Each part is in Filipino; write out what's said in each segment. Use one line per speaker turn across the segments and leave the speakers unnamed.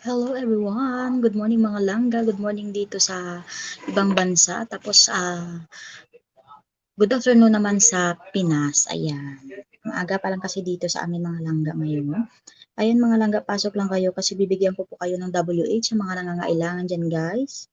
Hello everyone! Good morning mga langga. Good morning dito sa ibang bansa. Tapos good afternoon naman sa Pinas. Ayan. Maaga pa lang kasi dito sa amin mga langga ngayon. Ayan mga langga, pasok lang kayo kasi bibigyan ko po kayo ng WH sa mga nangangailangan dyan guys.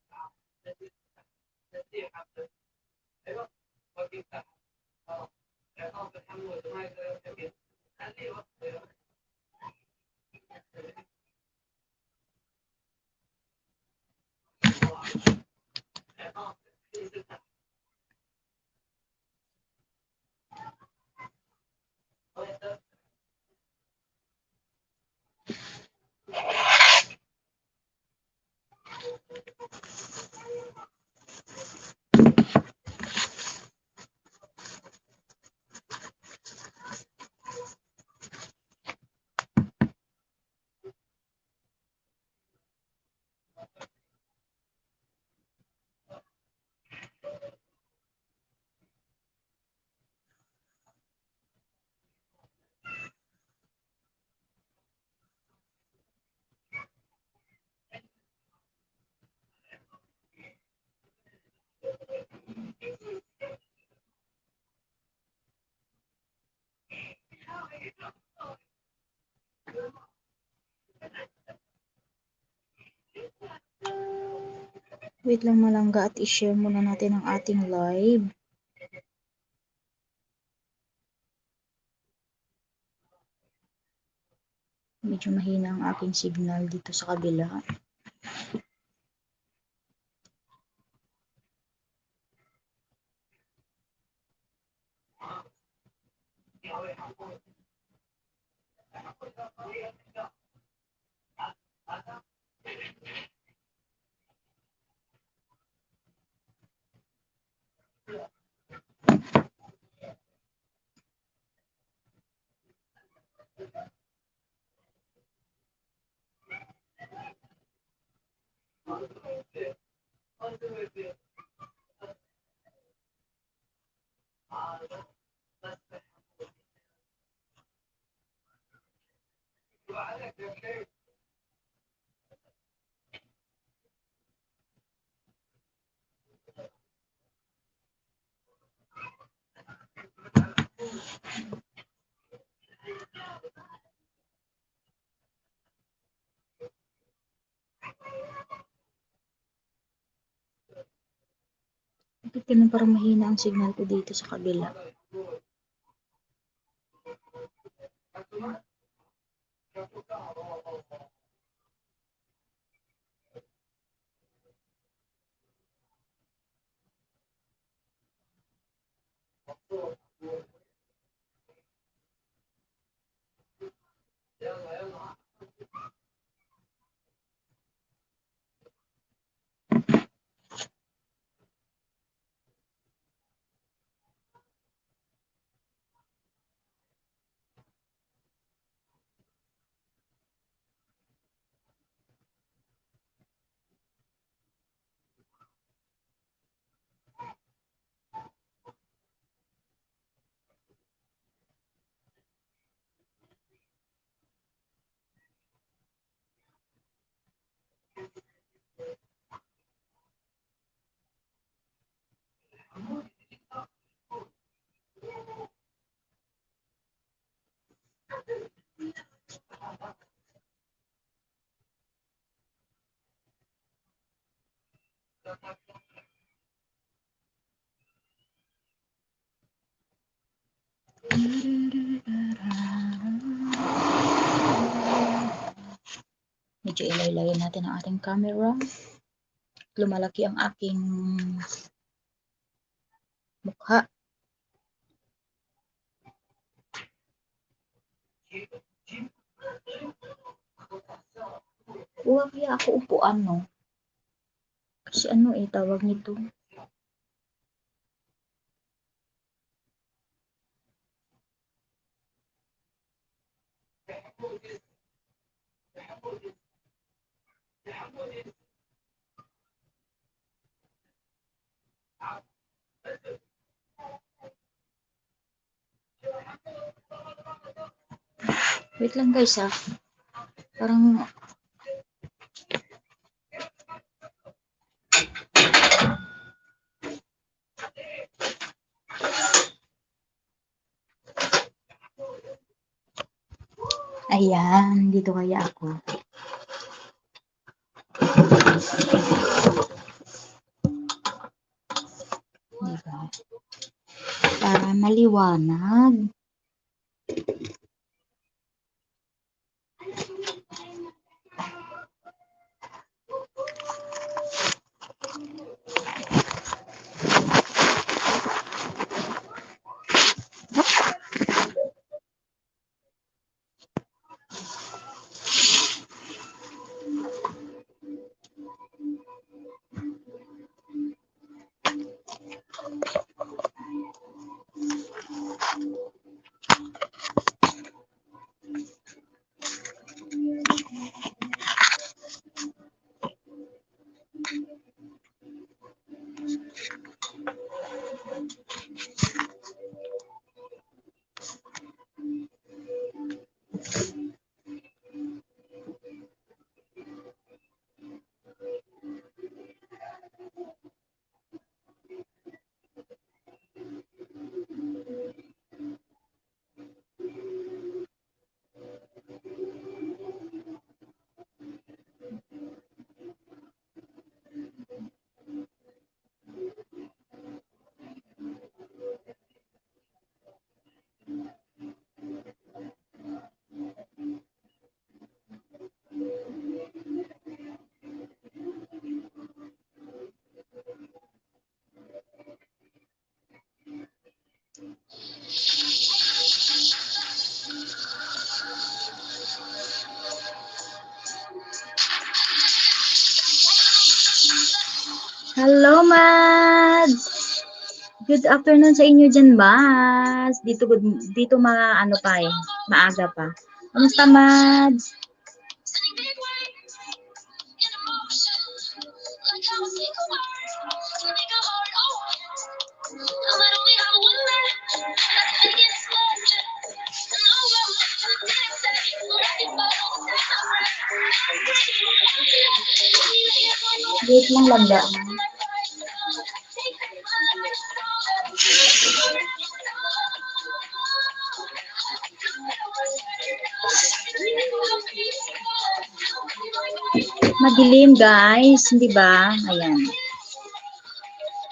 Wait lang malangga at i-share muna natin ang ating live. Medyo mahina ang aking signal dito sa kabila. Bakit ganun parang mahina ang signal ko dito sa kabila? Medyo ilay-layan natin ang ating camera. Lumalaki ang aking mukha. Huwag kaya ako upuan, no? Kasi ano tawag nito? Wait lang guys, ha. Parang Ayan, dito kaya ako. Diba? Para maliwanag. Hello, Mads! Good afternoon sa inyo dyan, Mads. Dito ano pa eh, maaga pa. Kamusta, Mads? Wait lang lagda. Madilim, guys, di ba? Ayan.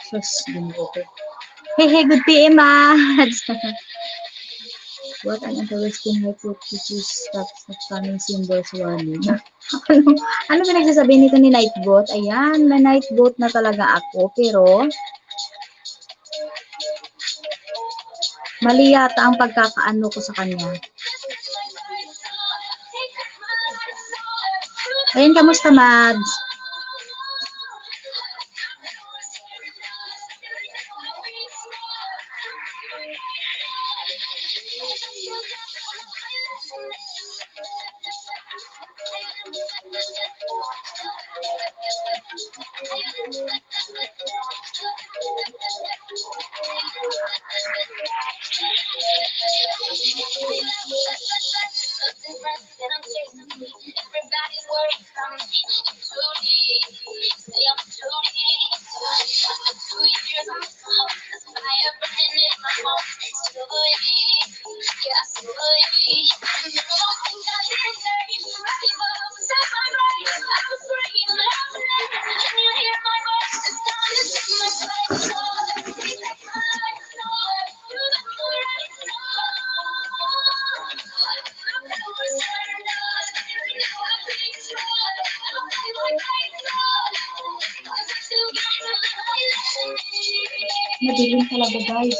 Sus, ginoo ko. Hey, good PM, Mads. What an interesting hypothesis that coming symbols warning. ano pinagsasabi nito ni Nightbot? Ayan, may Nightbot na talaga ako, pero mali yata ang pagkakaano ko sa kanya. Ayun, kamusta, Mads? Madilim talaga, guys.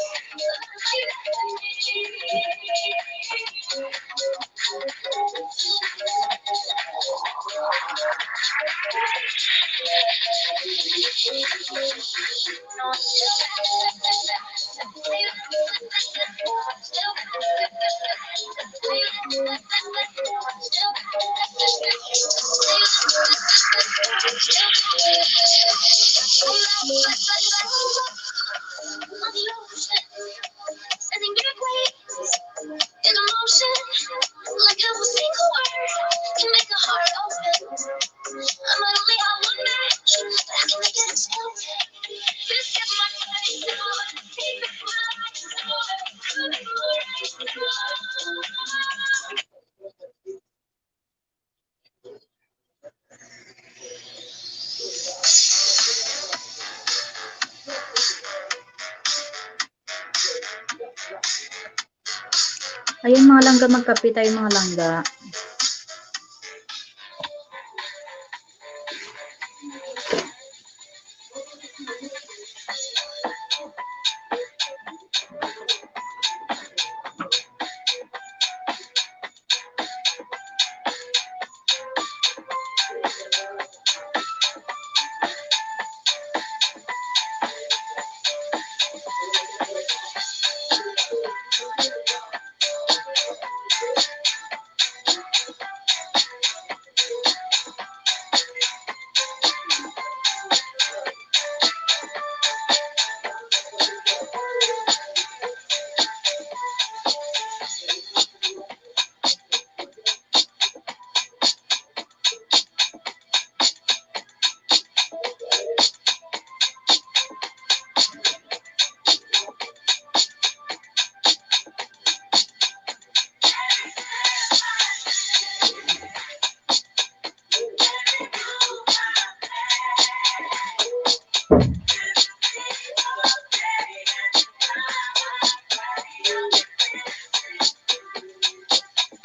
Ayun mga langga, magkape tayo mga langga.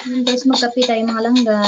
Guys, magkape tayo mga langga.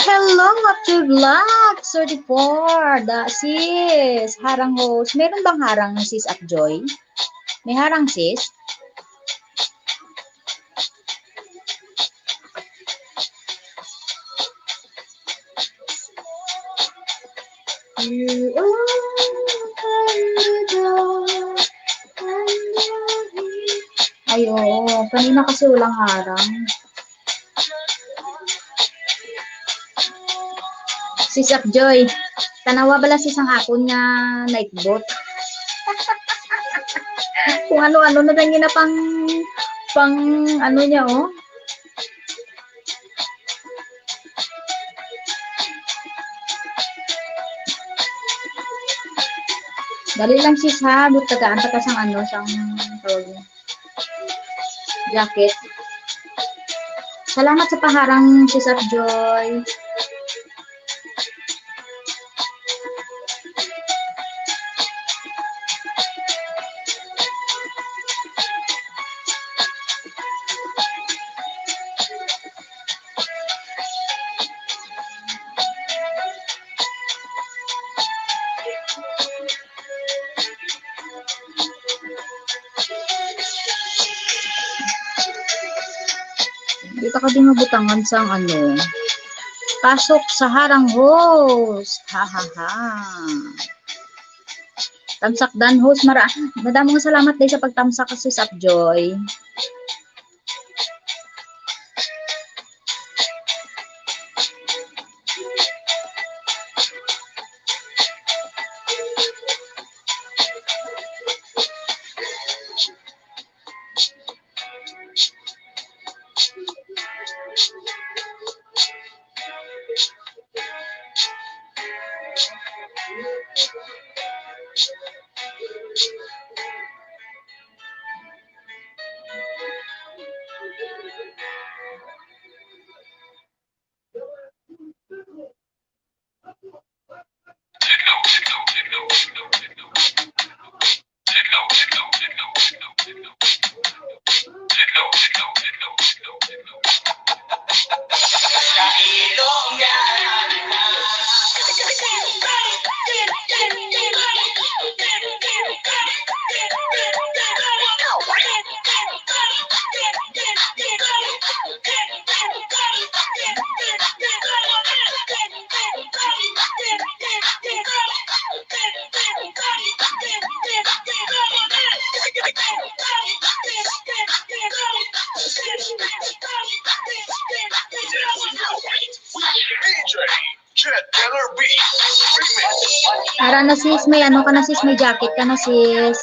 Hello, After Vlog 34. Sis, harang host. Meron bang harang sis Upjoy? May harang sis? Ay, oo. Kanina kasi walang harang. Sis Upjoy, tanawa bala sis ang akon nga nightbot. Kung ano-ano na lang na pang ano niya, oh. Dali lang sis ha, tagaan pa sang ano, sang tawag niya, jacket. Salamat sa paharang sis Upjoy. Dito ka din mabutangan sang ano. Pasok sa harang host. Ha ha ha. Tamsak dan host. Madamong salamat din sa pagtamsak kasi sa Upjoy. Tara na sis, may ano ka na sis, may jacket ka na sis.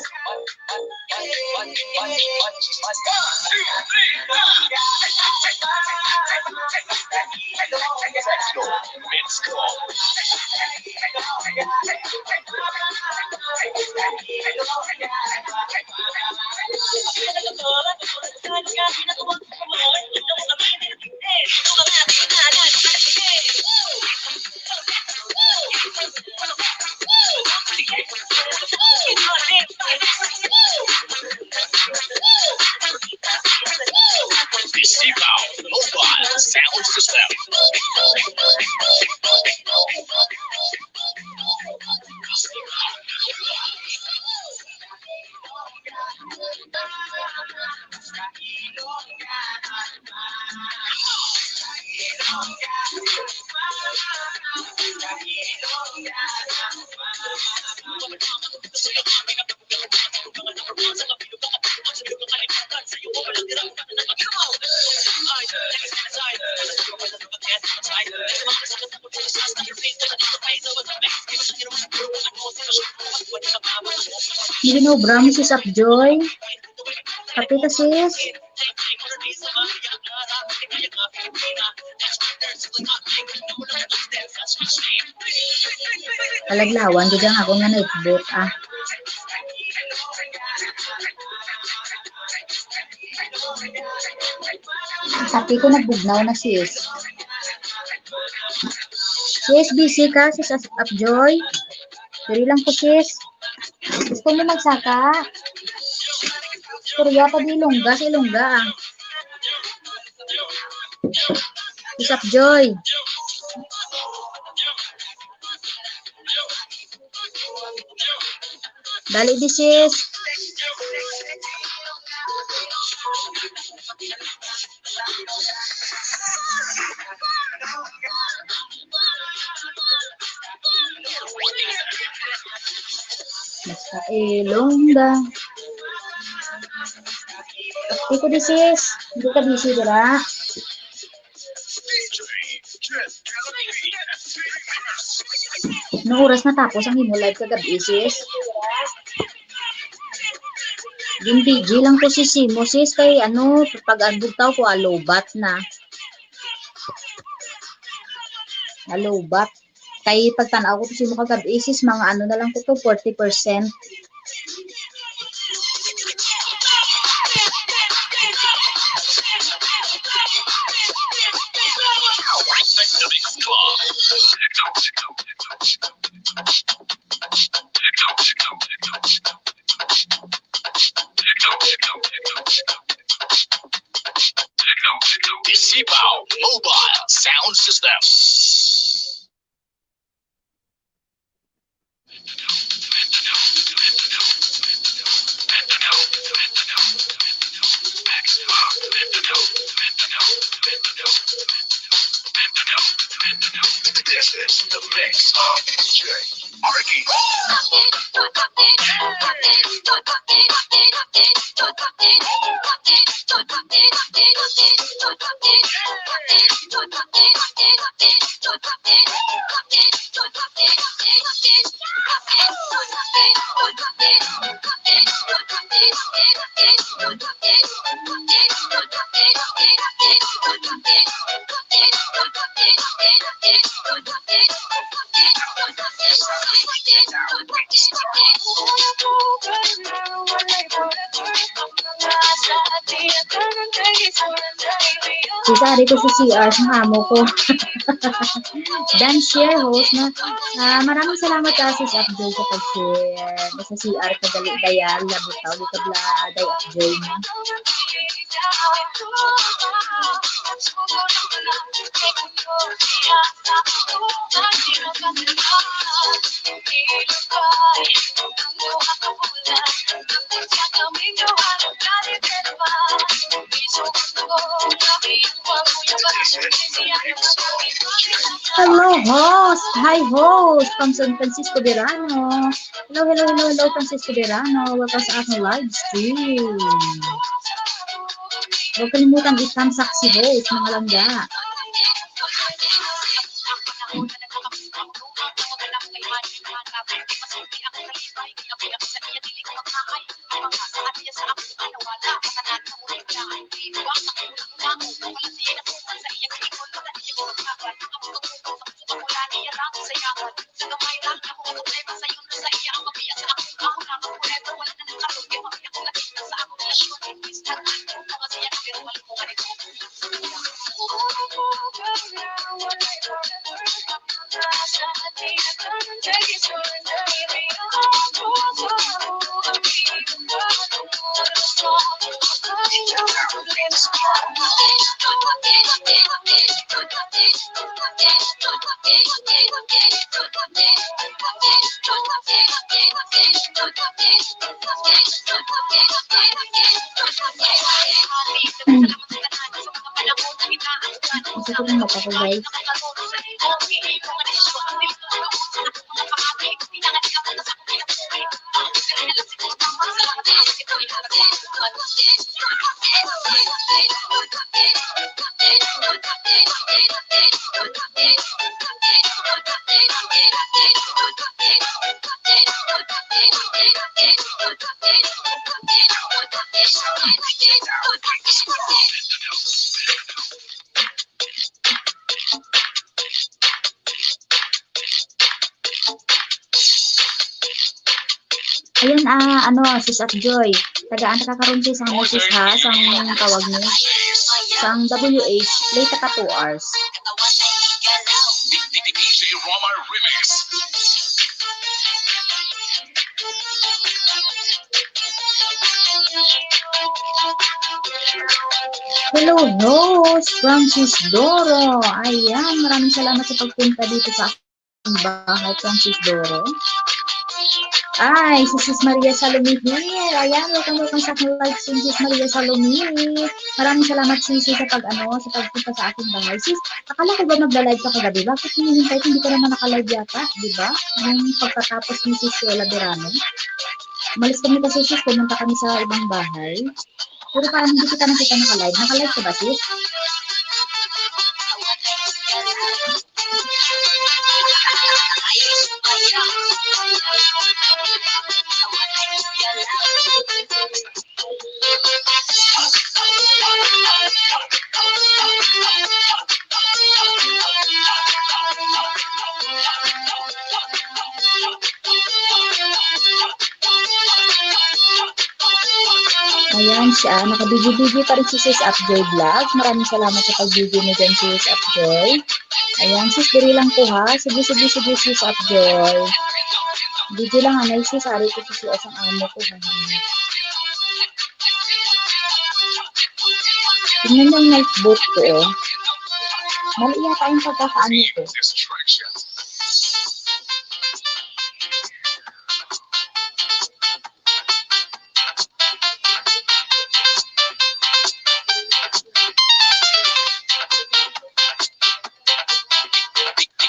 Sound system.
Hindi mo bra mo sis Upjoy. Kapita sis. Kalaglawan, di ako nga nightbot ah. Sabi ko nagbugnaw na sis. Sis, busy ka sis Upjoy. Dali lang po sis. Gusto mo magsaka? Kurya pa di lungga sa ilungga ah. Sis Upjoy. Dali di sis. Basta ilongga. Hindi ko di sis. Hindi ka busy dira. No oras natapos ang imo live kagabi sis. Yung PG lang ko si Simo sis kay ano pag adbutaw ko alobat na. Alobat. Kay pagtanaw ko si mo kagabi sis mga ano na lang ko to 40%.
Isipaw Mobile Sound System. This is the mix of DJ Arky.
Sisari ko sa CR sa amo ko. Dan share host na maraming salamat ka sis Upjoy sa pag-share. Sa CR ka dali dayal labutaw dito bla day Upjoy na. Hello host! Hi host! From San Francisco Verano. Hello Francisco Verano. Welcome sa aking live stream. Huwag kalimutan itamsak si host mga langga. Isa ko lang ako guys. Ayun, ano, sis Upjoy. Tagaan nakakaroon sis ang sis ha, sang tawag niyo. Sang WH, late ka 2 hours.
DJ Roma Remix.
Hello, host, Francis Doro. Ayan, maraming salamat sa pagpunta dito sa aking bahay, Francis Doro. Ay, si Sis Maria Salome here. Ayan, welcome sa aking live stream, Sis Maria Salome. Maraming salamat, Sis, sa sa pagpunta sa aking bahay. Sis, akala ko ba magla-live ka kagabi? Bakit hinihintay ko? Hindi ka naman naka-live yata, di ba? Yung pagkatapos ni Sis Suela Berano. Umalis kami kasi, Sis, pumunta kami sa ibang bahay. Pero parang hindi kita nakita naka-live. Naka-live ka ba, Sis? Ayan siya, nakabigi-bigi pa rin si Sis Upjoy Vlog. Maraming salamat sa pag-bigi mo dyan, Sis Upjoy. Ayan, Sis, diri lang po ha. Sige, Sis Upjoy. Video lang anay, Sis. Ari ko si Sis ang amo ko. Tingnan mo yung nightboat ko, oh. Mali yata yung pagkakaano ko.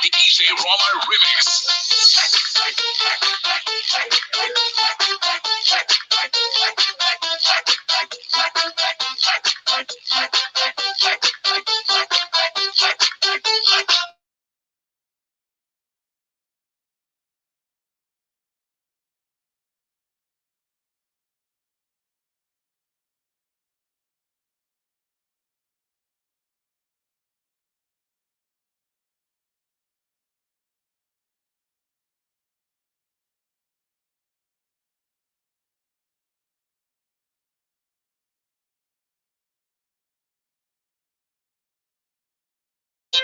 DJ Roma Remix.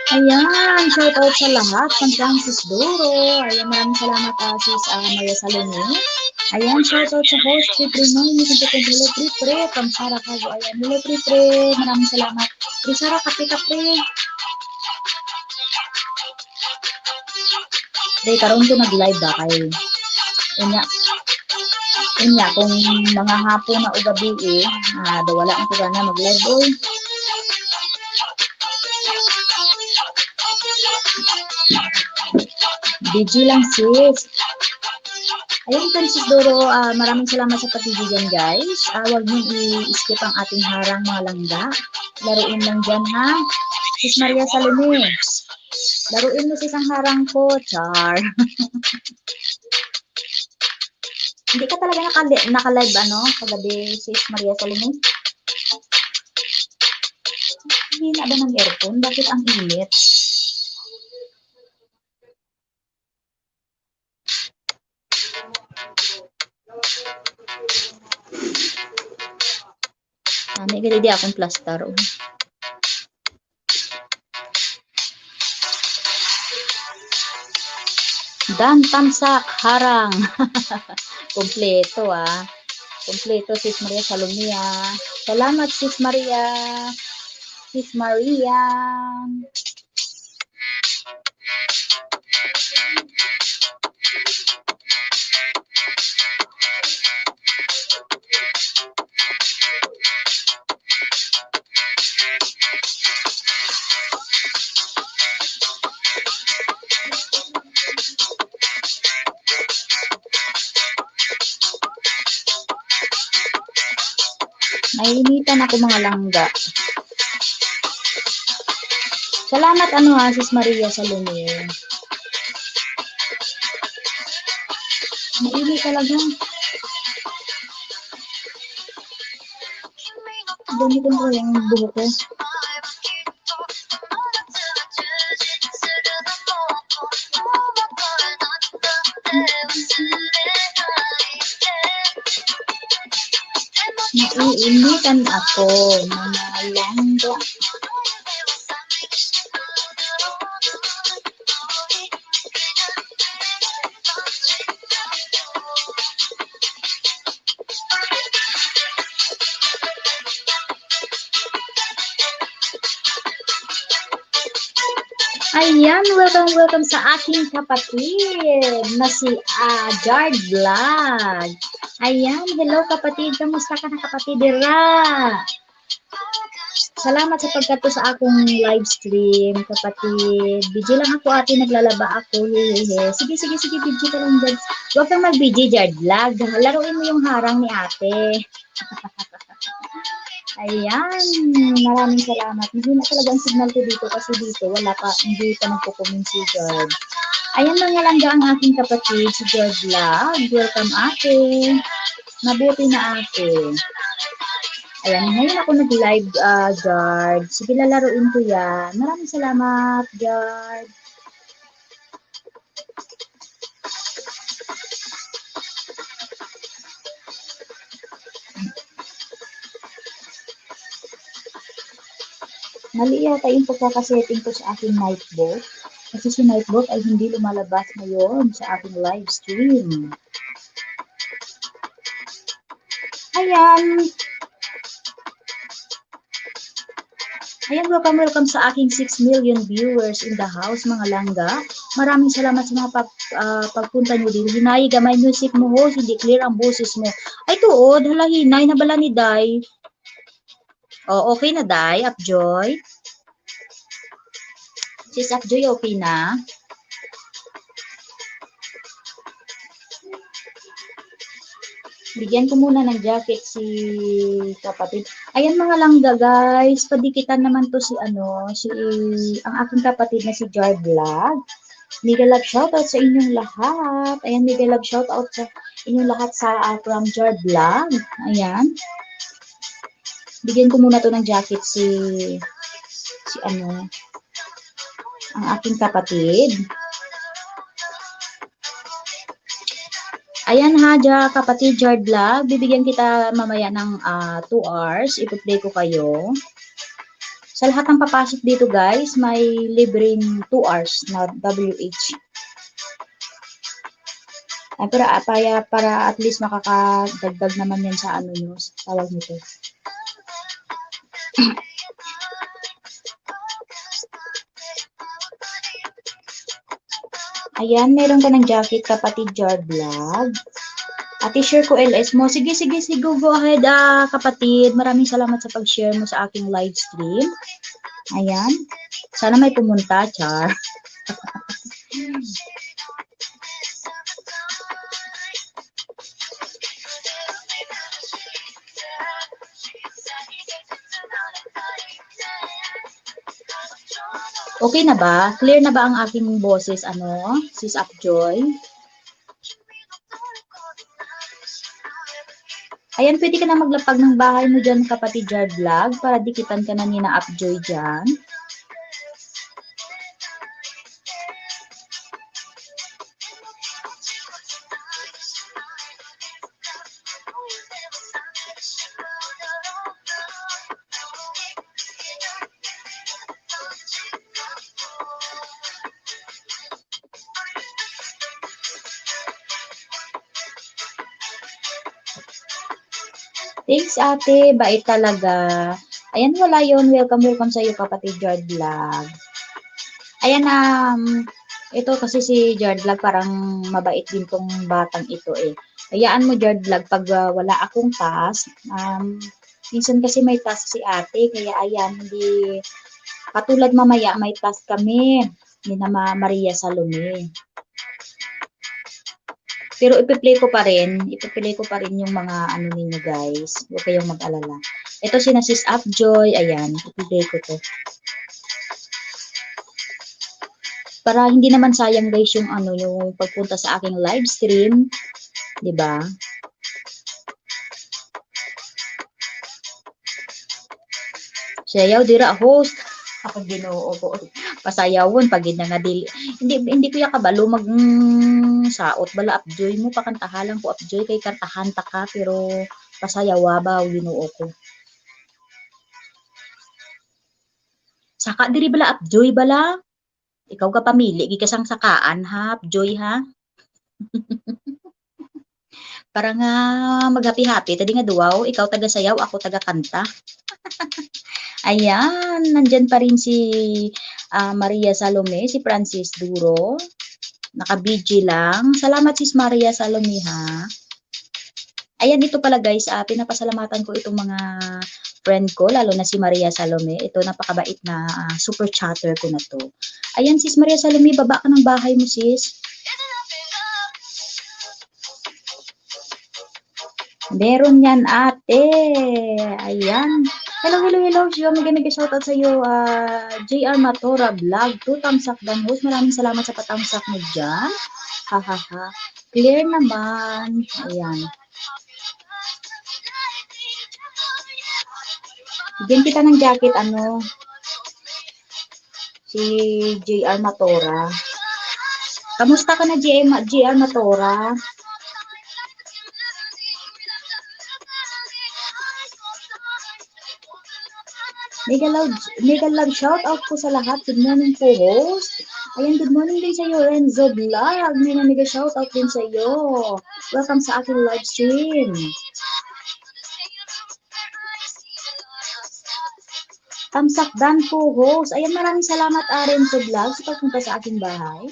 Ayan, shout out sa lahat ng Francis Doro. Ayan, maraming salamat Sis Maria Salome. Ayan, shout out sa host, Pre-Pre-Noy, hello Pre-Pre, from Sara Cago. Ayan, hello Pre-Pre, maraming salamat. Pre-Sara, kape-kape. Day, karoon ko nag-live ba kayo? Inya, kung mga hapon na o gabi wala ang kuga na mag-live oy. BG lang sis. Ayun Francis Doro, maraming salamat sa pagbibigan guys. Huwag niyo i-skip ang ating harang mga langga. Laruin lang dyan ha. Sis Maria Salome. Laruin mo sis ang harang ko, char. Hindi ka talaga naka-live kagabi sis Maria Salome? Hindi na ba ng aircon? Bakit ang init? May gadi akong plaster. Dan tamsak harang. Kompleto Kompleto sis Maria Salome. Salamat sis Maria. Sis Maria. Nainitan ako mga langga. Salamat sis Maria Salome. Mainit talaga. Gamitin ko yung buhok ko. Naiinitan ako, mga langga. Ayan, welcome sa aking kapatid na si Jard Vlog. Ayan, hello kapatid. Kamusta ka na kapatid? Dira. Salamat sa pagkato sa akong live stream, kapatid. Busy lang ako ate, naglalaba ako. Sige, busy ka lang dyan. Huwag kang mag-busy, Jard Vlog. Laruin mo yung harang ni ate. Ayan, maraming salamat. Hindi na talaga ang signal ko dito kasi dito wala pa, hindi pa nagpo-comment si George. Ayan mga langga ang aking kapatid, si George Vlog. Welcome ate. Mabuti na ate. Ayan, ngayon ako nag-live, George. Sige, lalaruin ko yan. Maraming salamat, George. Mali yata yung pagkakasetting ko sa aking nightbot. Kasi si nightbot ay hindi lumalabas ngayon sa aking live stream. Ayan. Ayan, welcome sa aking 6 million viewers in the house, mga langga. Maraming salamat sa mga pagpunta nyo din. Hinay, gamay music mo ho, hindi clear ang boses mo. Ay, tuod, hala, hinay na bala ni Day. O, okay na, Day, Upjoy. Sis Upjoy, okay na? Bigyan ko muna ng jacket si kapatid. Ayan mga langga guys, padikitan naman to si ang aking kapatid na si Jar Vlog. Mega love shoutout sa inyong lahat. Ayan, mega love shoutout sa inyong lahat from Jar Vlog. Ayan. Bigyan ko muna to ng jacket ang aking kapatid. Ayan ha, kapatid Jard Vlog, bibigyan kita mamaya ng 2 hours, ipo-play ko kayo. Sa lahat ng papasok dito guys, may libreng 2 hours na WH. Ay, para at least makakadagdag naman yan sa tawag nito. Ayan, meron ka ng jacket, kapatid Jard Vlog. At i-share ko LS mo. Sige, go ahead, kapatid. Maraming salamat sa pag-share mo sa aking live stream. Ayan. Sana may pumunta, Char. Okay na ba? Clear na ba ang aking boses, Sis Upjoy? Ayan, pwede ka na maglapag ng bahay mo dyan, kapatid Jard Vlog, para dikitan ka na ni na Upjoy dyan. Thanks ate, bait talaga. Ayan, wala yun. Welcome sa iyo, kapatid Jard Vlog. Ayan, ito kasi si Jard Vlog parang mabait din tong batang ito eh. Hayaan mo Jard Vlog pag wala akong task. Minsan kasi may task si ate, kaya ayan, hindi katulad mamaya may task kami ni na Maria Salome. Pero ipi-play ko pa rin yung mga ninyo guys. Huwag kayong mag-alala. Ito si Sis Upjoy, ayan, ipi-play ko to. Para hindi naman sayang guys yung yung pagpunta sa aking live stream, 'di ba? Sayaw dira host. Ako Ginoo ko. Pasayawon pag nga dili. Hindi ko ya kabalo mag saot bala Upjoy mo pakantahalan ko Upjoy kay kantahan ta ka pero pasayawa ba Ginoo ko. Saka diri bala Upjoy bala. Ikaw ka pamili gikasang sakaan ha Upjoy ha. Para nga mag-happy-happy tadi nga duwaw ikaw taga sayaw ako taga kanta. Ayan, nandyan pa rin si Maria Salome, si Francis Duro. Naka-BG lang. Salamat sis Maria Salome ha. Ayan, ito pala guys, pinapasalamatan ko itong mga friend ko, lalo na si Maria Salome. Ito, napakabait na super chatter ko na to. Ayan, sis Maria Salome, baba ka ng bahay mo, sis. Meron yan, ate. Ayan. Hello, hello, hello. Siya, mega shoutout sa iyo. JR Matora Vlog. 2 thumbs up dan host. Maraming salamat sa pa-thumbs up mo dyan. Ha, ha, ha. Clear naman. Ayan. Bigyan kita ng jacket, ano, si JR Matora. Kamusta ka na, JR Matora? Mega love shout out po sa lahat. Good morning po, host. Ayan, good morning din sa iyo, Renzo Vlog. Mega shout out din sa iyo. Welcome sa aking live stream. Tamsak Dan po, host. Ayan, maraming salamat, Renzo Vlog, sa pagpunta sa aking bahay.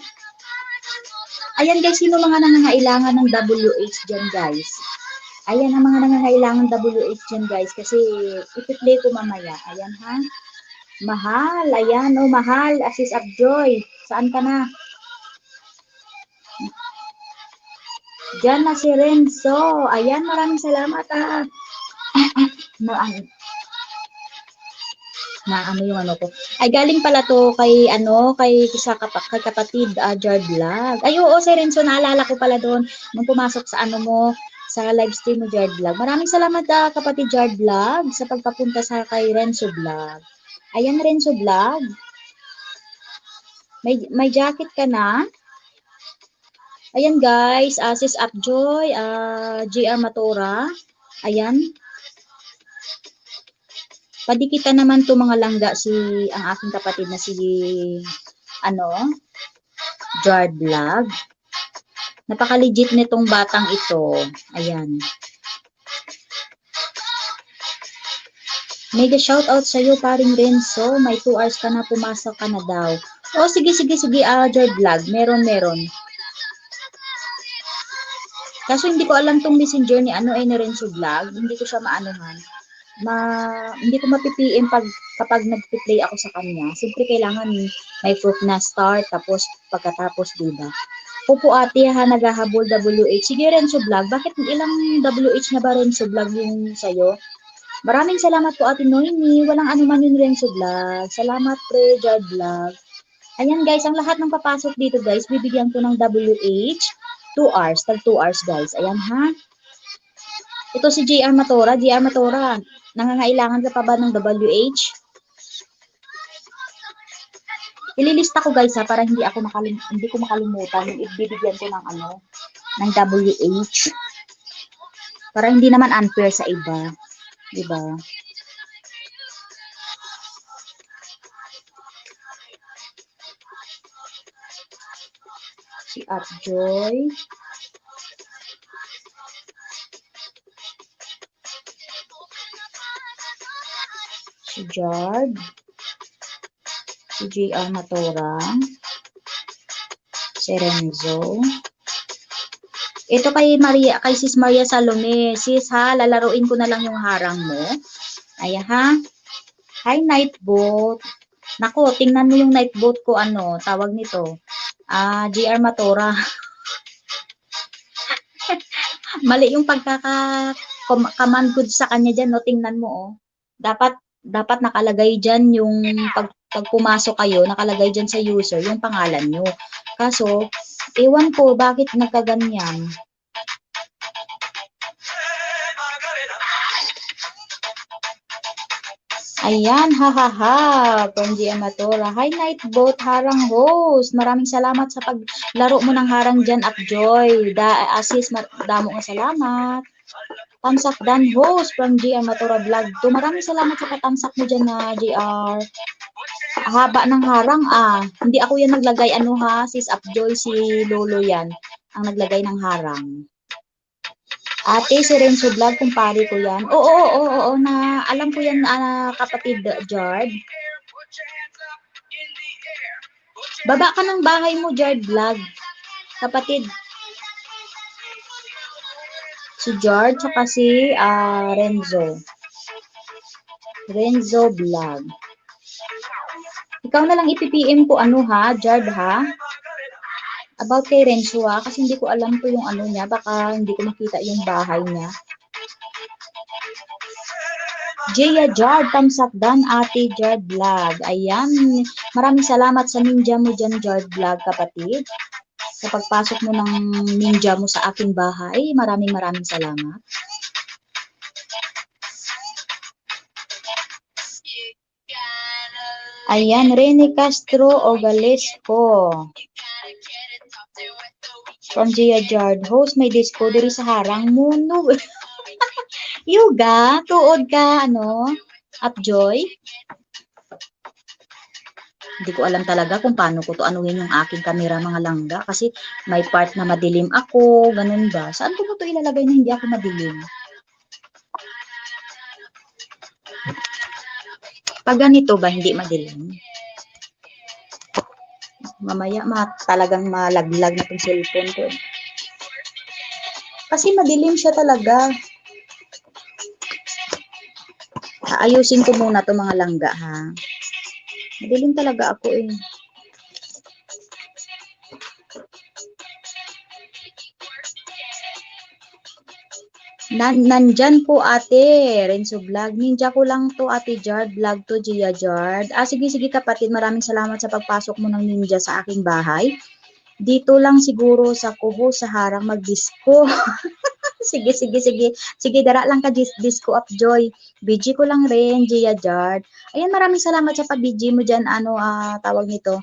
Ayan guys, sino mga nangangailangan ng WH dyan guys? Ayan ang mga nangangailangan WH dyan guys, kasi ipi-play ko mamaya. Ayan ha. Mahal, ayan o mahal, Asis Abjoy. Saan ka na? Diyan na si Renzo. Ayan, maraming salamat ha. Ano yung ano ko. Ay, galing pala to kay, kay kapatid, Jar Vlog. Ay, oo, si Renzo, naalala ko pala doon, nung pumasok sa sa live stream mo, Jar Vlog. Maraming salamat, kapatid Jar Vlog, sa pagpapunta sa kay Renzo Vlog. Ayan, Renzo Vlog. May jacket ka na? Ayan, guys, Sis Upjoy, JR Matora. Ayan. Padikitan naman to mga langga ang aking kapatid na si Jar Vlog. Napaka-legit nitong batang ito. Ayan. Mega shout out sa iyo, paring Renzo. May 2 hours ka na, pumasok ka na daw. Oh, sige, Jar Vlog. Meron. Kaso hindi ko alam tong messenger ni ni Renzo Vlog. Hindi ko siya maanuhan. Hindi ko mapi-PM kapag nagpi-play ako sa kanya. Siyempre kailangan may proof na start, tapos pagkatapos, diba? Opo ate ha, naghahabol WH. Sige Renzo Vlog, bakit ilang WH na ba Renzo Vlog yung sa'yo? Maraming salamat po ate Noemi. Walang anuman yung Renzo Vlog. Salamat pre, Jar Vlog. Ayan guys, ang lahat ng papasok dito guys, bibigyan ko ng WH. 2 hours, tag 2 hours guys. Ayan ha. Ito si JR Matora. JR Matora, nangangailangan ka pa ba ng WH? Ililista ko guys ha, para hindi ko makalimutan yung ibibigyan ko ng WH. Para hindi naman unfair sa iba. Diba? Si Upjoy. Si Jard. Si JR Matora. Si Renzo. Ito kay Sis Maria Salome. Sis ha, lalaruin ko na lang yung harang mo. Ayan ha. Hi Nightboat. Nako, tingnan mo yung Nightboat ko, tawag nito. JR Matora. Mali yung pagkaka-command good sa kanya dyan, no? Tingnan mo, oh. Dapat nakalagay dyan yung pag pumasok kayo, nakalagay dyan sa user yung pangalan nyo. Kaso, ewan ko bakit nagkaganyan. Ayan, ha. From GM Matora. Hi, Nightboat, harang host. Maraming salamat sa paglaro mo ng harang dyan, Upjoy. Asis, damo nga salamat. Thumbs up dan host from GM Matora Vlog. Maraming salamat sa pa-thumbs up mo dyan na JR. Haba ng harang Hindi ako yan naglagay Sis Upjoy, si Lolo yan ang naglagay ng harang. Ate, si Renzo Vlog, kumpare ko yan. Oo, na, alam ko yan, kapatid Jard. Baba ka ng bahay mo, Jard Vlog. Kapatid. Si Jard, tsaka si Renzo. Renzo Vlog. Ikaw na lang ipipm ko ano ha, Jard ha? About kay Renzo ha, kasi hindi ko alam ko yung ano niya, baka hindi ko makita yung bahay niya. Jaya Jard, thumbs up dan, Ate Jard Vlog. Ayan, maraming salamat sa ninja mo dyan, Jard Vlog, kapatid. Sa pagpasok mo ng ninja mo sa aking bahay, maraming salamat. Ayan, Rene Castro Ogalesco. From Jaya Jard, host may disco diri sa harang mundo. Yoga, tuod ka, ano, Upjoy. Hindi ko alam talaga kung paano ko to anuhin yung aking camera, mga langga. Kasi may part na madilim ako, ganun ba? Saan ko ba to ilalagay na hindi ako madilim? Pag ganito ba, hindi madilim? Mamaya talagang malaglag na itong cellphone ko. Kasi madilim siya talaga. Ayusin ko muna to mga langga ha. Madilim talaga ako eh. Nandyan po ate, Renzo Vlog. Ninja ko lang to ate Jard, vlog to Gia Jard. Sige kapatid, maraming salamat sa pagpasok mo ng ninja sa aking bahay. Dito lang siguro sa kuho sa harang mag-disco. Sige, dara lang ka disco up joy. BG ko lang rin, Gia Jard. Ayan, maraming salamat sa pag-BG mo dyan, tawag nito,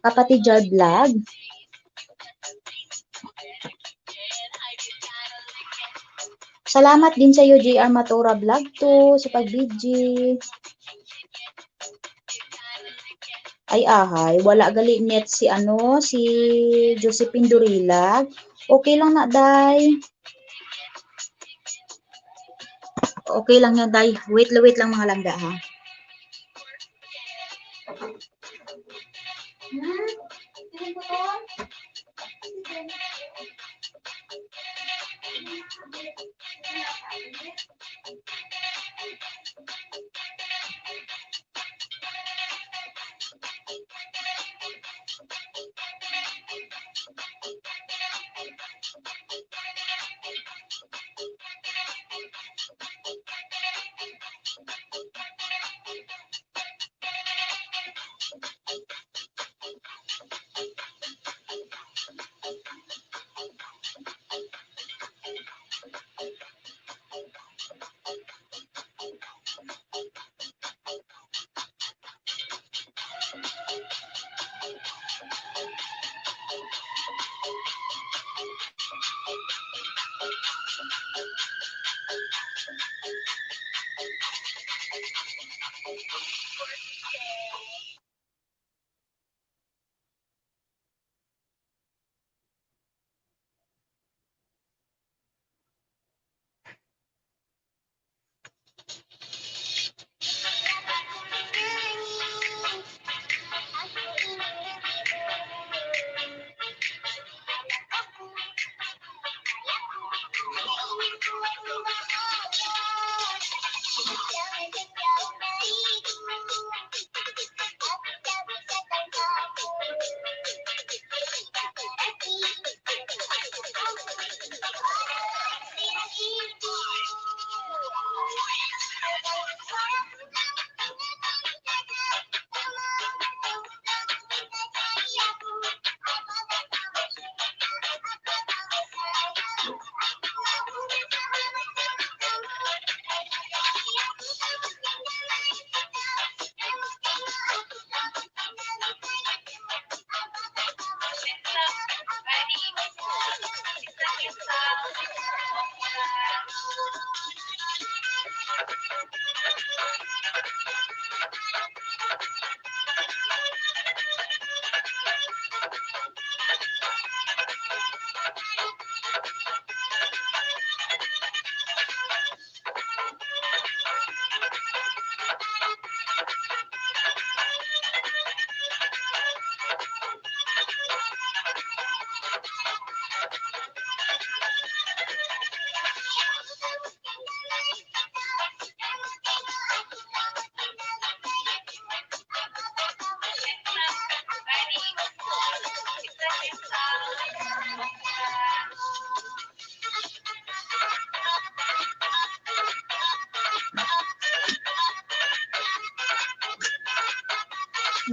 kapatid Jard Vlog. Salamat din sa iyo, JR Matura Vlog to, sa pag-BG. Ay, wala gali net si Josephine Durilag. Okay lang na, day. Okay lang yan, day. Wait lang mga langga, ha.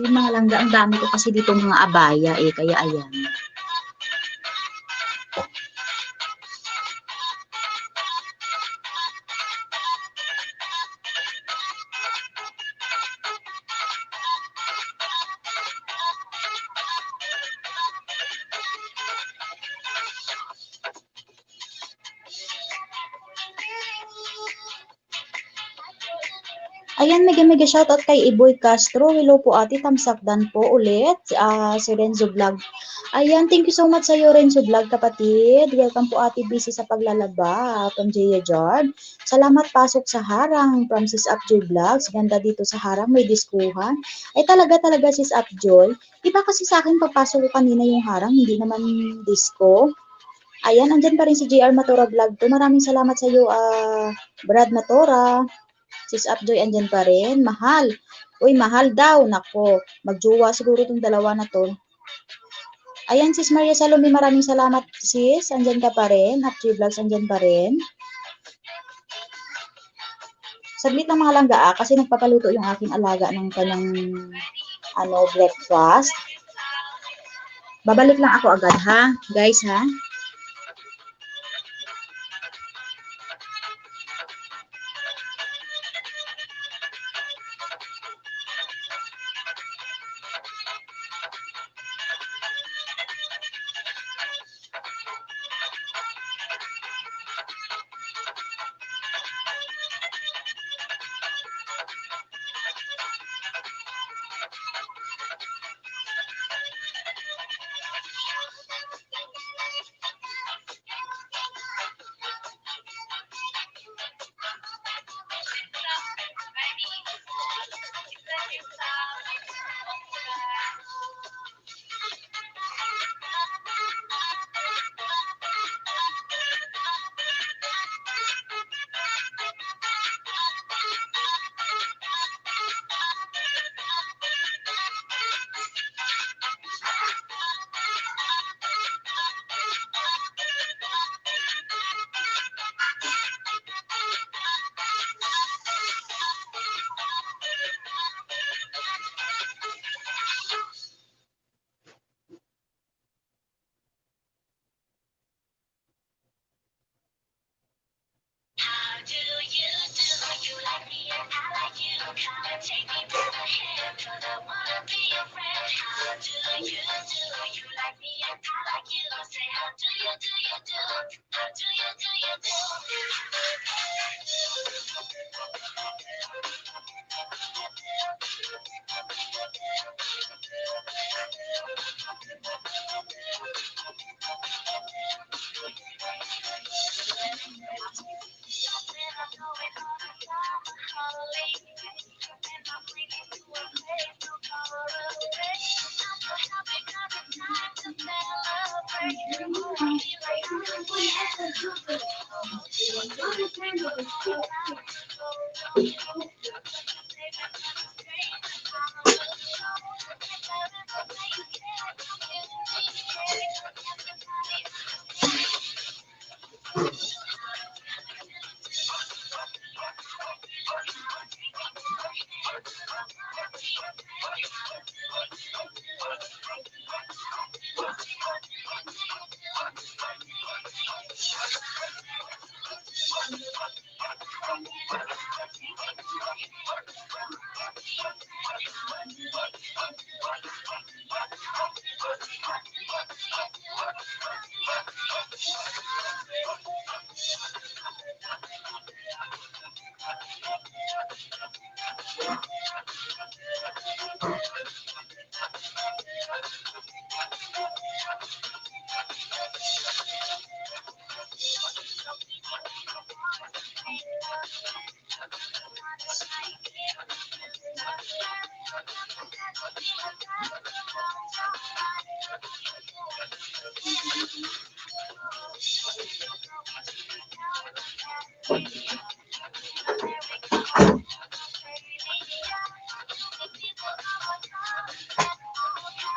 Yung mga langga, ang dami ko kasi dito mga abaya eh, kaya ayan. Ayan, mega shoutout kay Iboy Castro. Hello po ate, thumbs up dan po ulit. Si Renzo Vlog. Ayan, thank you so much sa iyo Renzo Vlog kapatid. Welcome po ate, busy sa paglalaba from Jaya Jard. Salamat pasok sa harang from Sis Upjoy Vlogs. Ganda dito sa harang, may diskuhan. Ay talaga Sis Upjoy. Iba kasi sa akin papasok ko kanina yung harang, hindi naman disco. Ayan, andyan pa rin si JR Matora Vlog to. Maraming salamat sa iyo, Brad Matora. Sis Upjoy, andyan pa rin. Mahal. Uy, mahal daw. Nako, magjowa siguro itong dalawa na to. Ayan, Sis Maria Salome, maraming salamat, sis. Andyan ka pa rin. Upjoy Vlogs, andyan pa rin. Saglit lang mga langga, kasi nagpapaluto yung aking alaga ng kanyang breakfast. Babalik lang ako agad, ha? Guys, ha?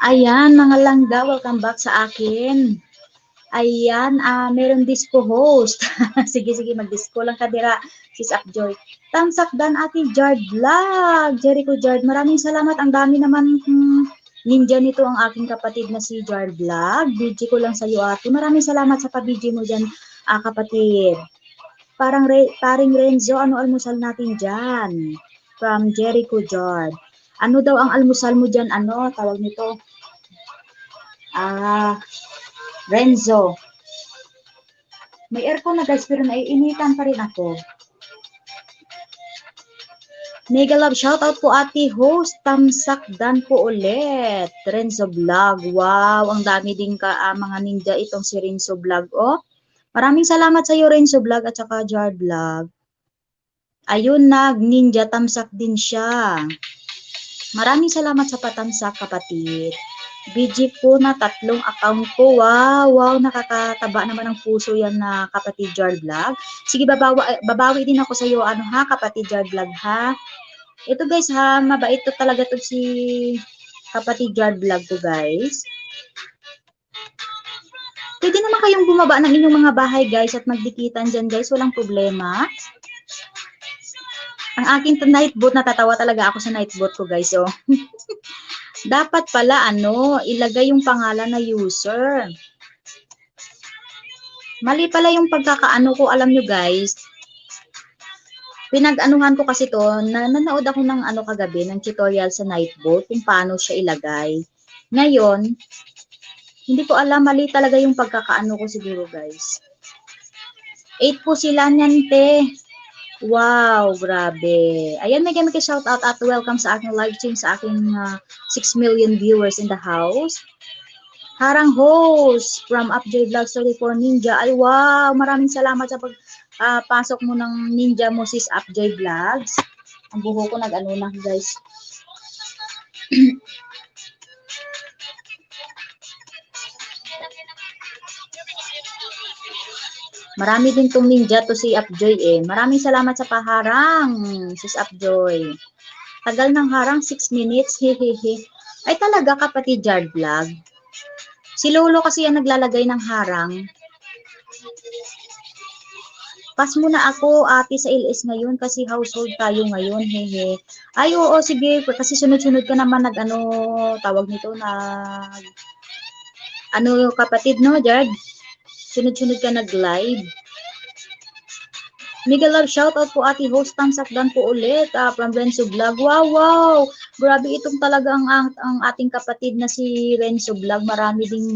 Ayan, mga langga, welcome back sa akin. Ayan, meron disco host. Sige, sige, mag-disco lang ka dira, Sis Upjoy. Thumbs up dan Ate Jard Vlog. Jericho Jard, maraming salamat. Ang dami naman ninja nito ang aking kapatid na si Jard Vlog. BG ko lang sa iyo, ate. Maraming salamat sa pa-BG mo dyan, kapatid. Paring Renzo, ano almusal natin dyan? From Jericho Jard. Ano daw ang almusal mo dyan? Ano, tawag nito? Renzo. May aircon na guys, pero naiinitan pa rin ako. Mega love shoutout po ate host. Tamsakdan po ulit. Renzo Vlog. Wow, ang dami din mga ninja itong si Renzo Vlog. Oh, maraming salamat sa iyo Renzo Vlog at saka Jard Vlog. Ayun, ninja tamsak din siya. Maraming salamat sa patamsak, kapatid. BG po na 3 account ko. Wow, nakakataba naman ng puso yan na kapatid Jard Vlog. Sige, babawi din ako sa iyo, kapatid Jard Vlog, ha? Ito guys, ha, mabait to talaga to si kapatid Jard Vlog to, guys. Pwede naman kayong bumaba ng inyong mga bahay, guys, at magdikitan dyan, guys. Walang problema. Ang aking night boat, natatawa talaga ako sa night boat ko, guys, oh. Dapat pala, ilagay yung pangalan na user. Mali pala yung pagkakaano ko, alam nyo, guys. Pinag-anuhan ko kasi to, nanood ako ng kagabi, ng tutorial sa night boat, kung paano siya ilagay. Ngayon, hindi ko alam, mali talaga yung pagkakaano ko siguro, guys. 8 po sila niyan, te. Wow, grabe. Ayan, mega shoutout at welcome sa aking live stream, sa aking 6 million viewers in the house. Harang host from Upjoy Vlog 34 Ninja. Ay, wow, maraming salamat sa pagpasok mo ng ninja mo, sis Upjoy Vlogs. Ang buho ko nag-ano na, guys. Marami din tong ninja to si Upjoy eh. Maraming salamat sa paharang, sis Upjoy. Tagal ng harang, 6 minutes. Hehehe. Ay talaga, kapatid Jard Vlog. Si Lolo kasi yan naglalagay ng harang. Pas muna ako, ate, sa LS ngayon kasi household tayo ngayon. Hehe. Ay, oo, sige. Kasi sunod-sunod ka naman tawag nito kapatid, no, Jard? Sunod-sunod ka nag-live. Mega love shoutout po ate host, tamsakdan po ulit from Renzo Vlog. Wow. Grabe itong talaga ang ating kapatid na si Renzo Vlog. Marami ding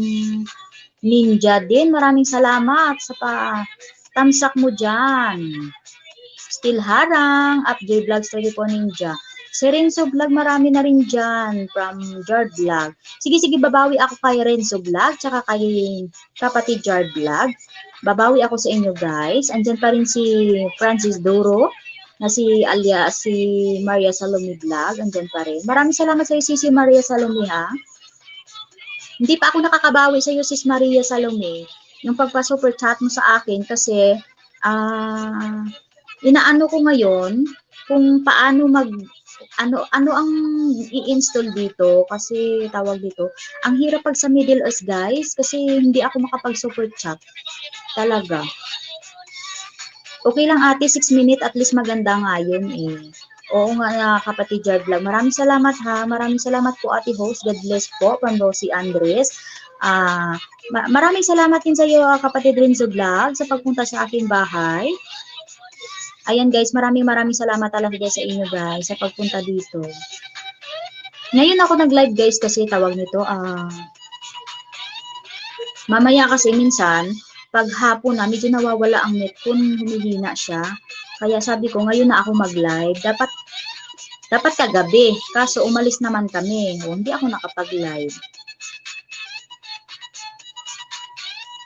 ninja din. Maraming salamat sa tamsak mo dyan. Still harang, Upjoy Vlogs 34 Ninja. Si Renzo Vlog, marami na rin dyan from Jard Vlog. Sige, babawi ako kay Renzo Vlog, tsaka kay kapatid Jard Vlog. Babawi ako sa inyo, guys. Andyan pa rin si Francis Duro, na si Maria Salome Vlog. Andyan pa rin. Maraming salamat sa iyo, si Maria Salome, ha. Hindi pa ako nakakabawi sa iyo, sis Maria Salome. Yung pagpa-super chat mo sa akin kasi inaano ko ngayon kung paano ano ang i-install dito kasi tawag dito. Ang hirap pag sa Middle Earth, guys, kasi hindi ako makapag-super chat. Talaga. Okay lang ate, 6 minutes at least maganda nga yun eh. Oo nga, kapatid Jard Vlog. Maraming salamat ha. Maraming salamat po ate host. God bless po from Rosie Andres. Maraming salamat din sa iyo, kapatid Renzo Vlog, sa pagpunta sa aking bahay. Ayan guys, maraming salamat talaga sa inyo guys sa pagpunta dito. Ngayon ako nag-live guys kasi tawag nito, mamaya kasi minsan, pag hapon na, medyo nawawala ang net kung humihina siya. Kaya sabi ko, ngayon na ako mag-live. Dapat kagabi, kaso umalis naman kami. Hindi ako nakapag-live.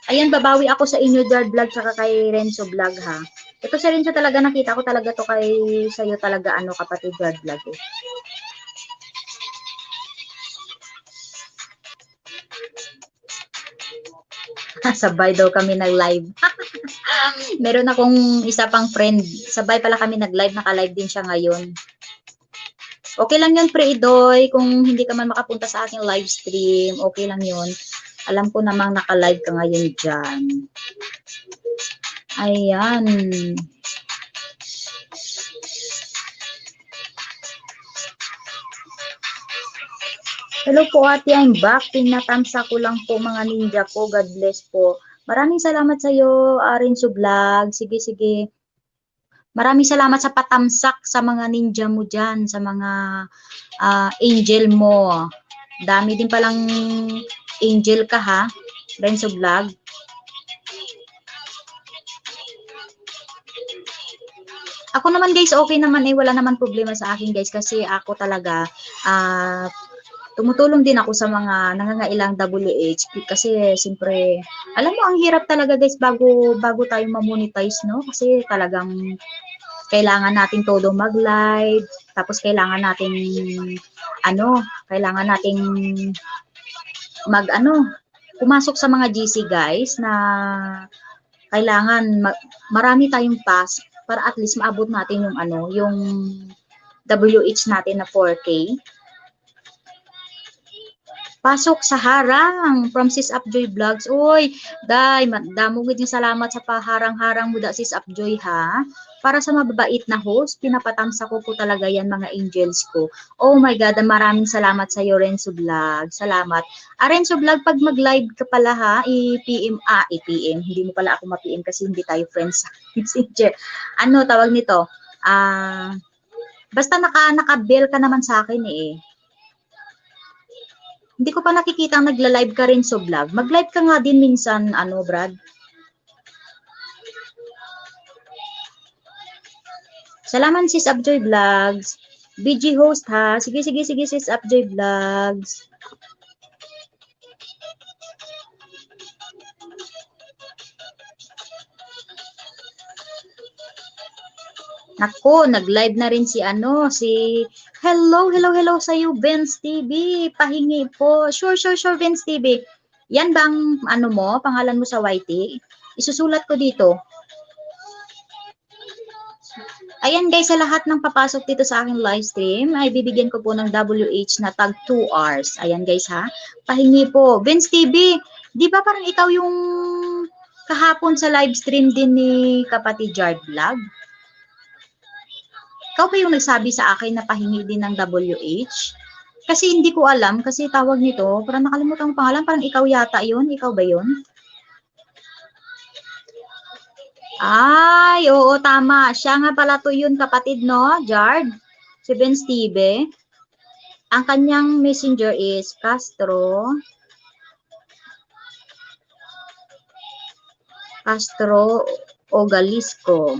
Ayan, babawi ako sa inyo, Jard Vlog, saka kay Renzo Vlog, ha. Ito sa Renzo talaga, nakita ko talaga to sa'yo talaga, kapatid Jard Vlog, eh. Sabay daw kami nag-live. Meron akong isa pang friend. Sabay pala kami nag-live, naka-live din siya ngayon. Okay lang yun, Pre Idoy. Kung hindi ka man makapunta sa aking live stream, okay lang yun. Alam ko namang naka-live ka ngayon dyan. Ayan. Hello po ate, I'm back. Tinatamsa ko lang po mga ninja ko. God bless po. Maraming salamat sa iyo, Renzo Vlog. Sige, sige. Maraming salamat sa patamsak sa mga ninja mo dyan, sa mga angel mo. Dami din palang angel ka ha, Renzo Vlog. Ako naman guys, okay naman wala naman problema sa akin guys kasi ako talaga tumutulong din ako sa mga nangangailang WH kasi siyempre alam mo ang hirap talaga guys bago tayo ma-monetize no kasi talagang kailangan natin todo mag-live tapos kailangan nating pumasok sa mga GC guys na kailangan marami tayong pass para at least maabot natin yung WH natin na 4K. Pasok sa harang from Sis Upjoy Vlogs. Uy, day, damo gid salamat sa paharang-harang mo da Sis Upjoy ha. Para sa mababait na host, pinapatamsa ko po talaga yan mga angels ko. Oh my God, maraming salamat sa iyo Renzo Vlog. Salamat. Renzo Vlog, pag mag-live ka pala ha, i-PM, hindi mo pala ako ma-PM kasi hindi tayo friends sa Messenger. Ano tawag nito? Basta naka-bell ka naman sa akin eh. Hindi ko pa nakikita ang nagla-live ka rin sa vlog. Mag-live ka nga din minsan, Brad. Salamat Sis Upjoy Vlogs. BG host ha. Sige Sis Upjoy Vlogs. Nako, nag-live na rin si Hello sa iyo, Vince TV. Pahingi po. Sure, Vince TV. Yan bang pangalan mo sa YT? Isusulat ko dito. Ayan guys, sa lahat ng papasok dito sa aking live stream, ay bibigyan ko po ng WH na tag 2 hours. Ayan guys ha. Pahingi po. Vince TV, di ba parang ikaw yung kahapon sa live stream din ni Kapatid Jard Vlog? Ikaw ba yung nagsabi sa akin na pahingi din ng WH? Kasi hindi ko alam, kasi tawag nito, parang nakalimutan ang pangalan, parang ikaw yata yun. Ikaw ba yun? Ay, oo, tama. Siya nga pala to yun, kapatid, no? Jard? Si Ben Steve. Ang kanyang messenger is Castro Ogalisco.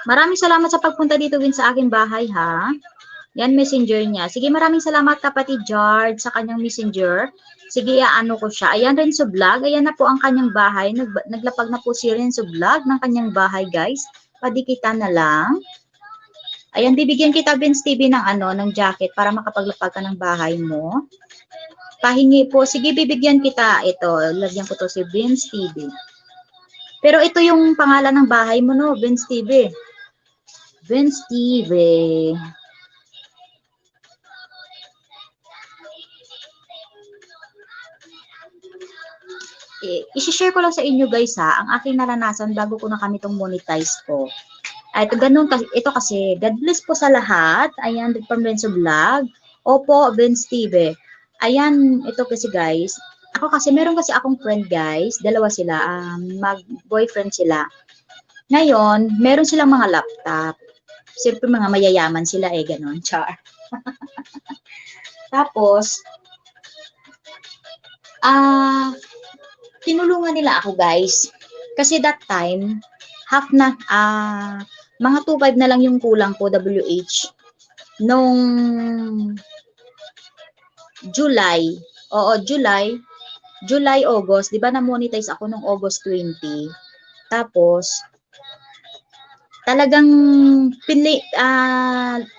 Maraming salamat sa pagpunta dito din sa aking bahay ha. Yan messenger niya. Sige, maraming salamat kapatid Jard sa kanyang messenger. Sige, ko siya. Ayan Renzo Vlog. Ayan na po ang kanyang bahay. Naglapag na po si Renzo Vlog ng kanyang bahay guys. Padikitan na lang. Ayan, bibigyan kita Vince TV ng jacket para makapaglapag ka ng bahay mo. Pahingi po. Sige, bibigyan kita. Ito, lagyan ko to si Vince TV. Pero ito yung pangalan ng bahay mo, no? Vince TV. Vince TV. I-share ko lang sa inyo guys ha, ang aking naranasan bago ko na kami itong monetize ko. Ito kasi, God bless po sa lahat. Ayan, from Renzo Vlog. Opo, Vince TV. Ayan, ito kasi guys. Ako kasi, meron kasi akong friend guys. Dalawa sila, mag-boyfriend sila. Ngayon, meron silang mga laptop. Siyempre mga mayayaman sila ganon. Char. Tapos, tinulungan nila ako guys. Kasi that time, half na, mga 2.5 na lang yung kulang ko WH. Nung July, August, di ba na-monetize ako nung August 20. Tapos, talagang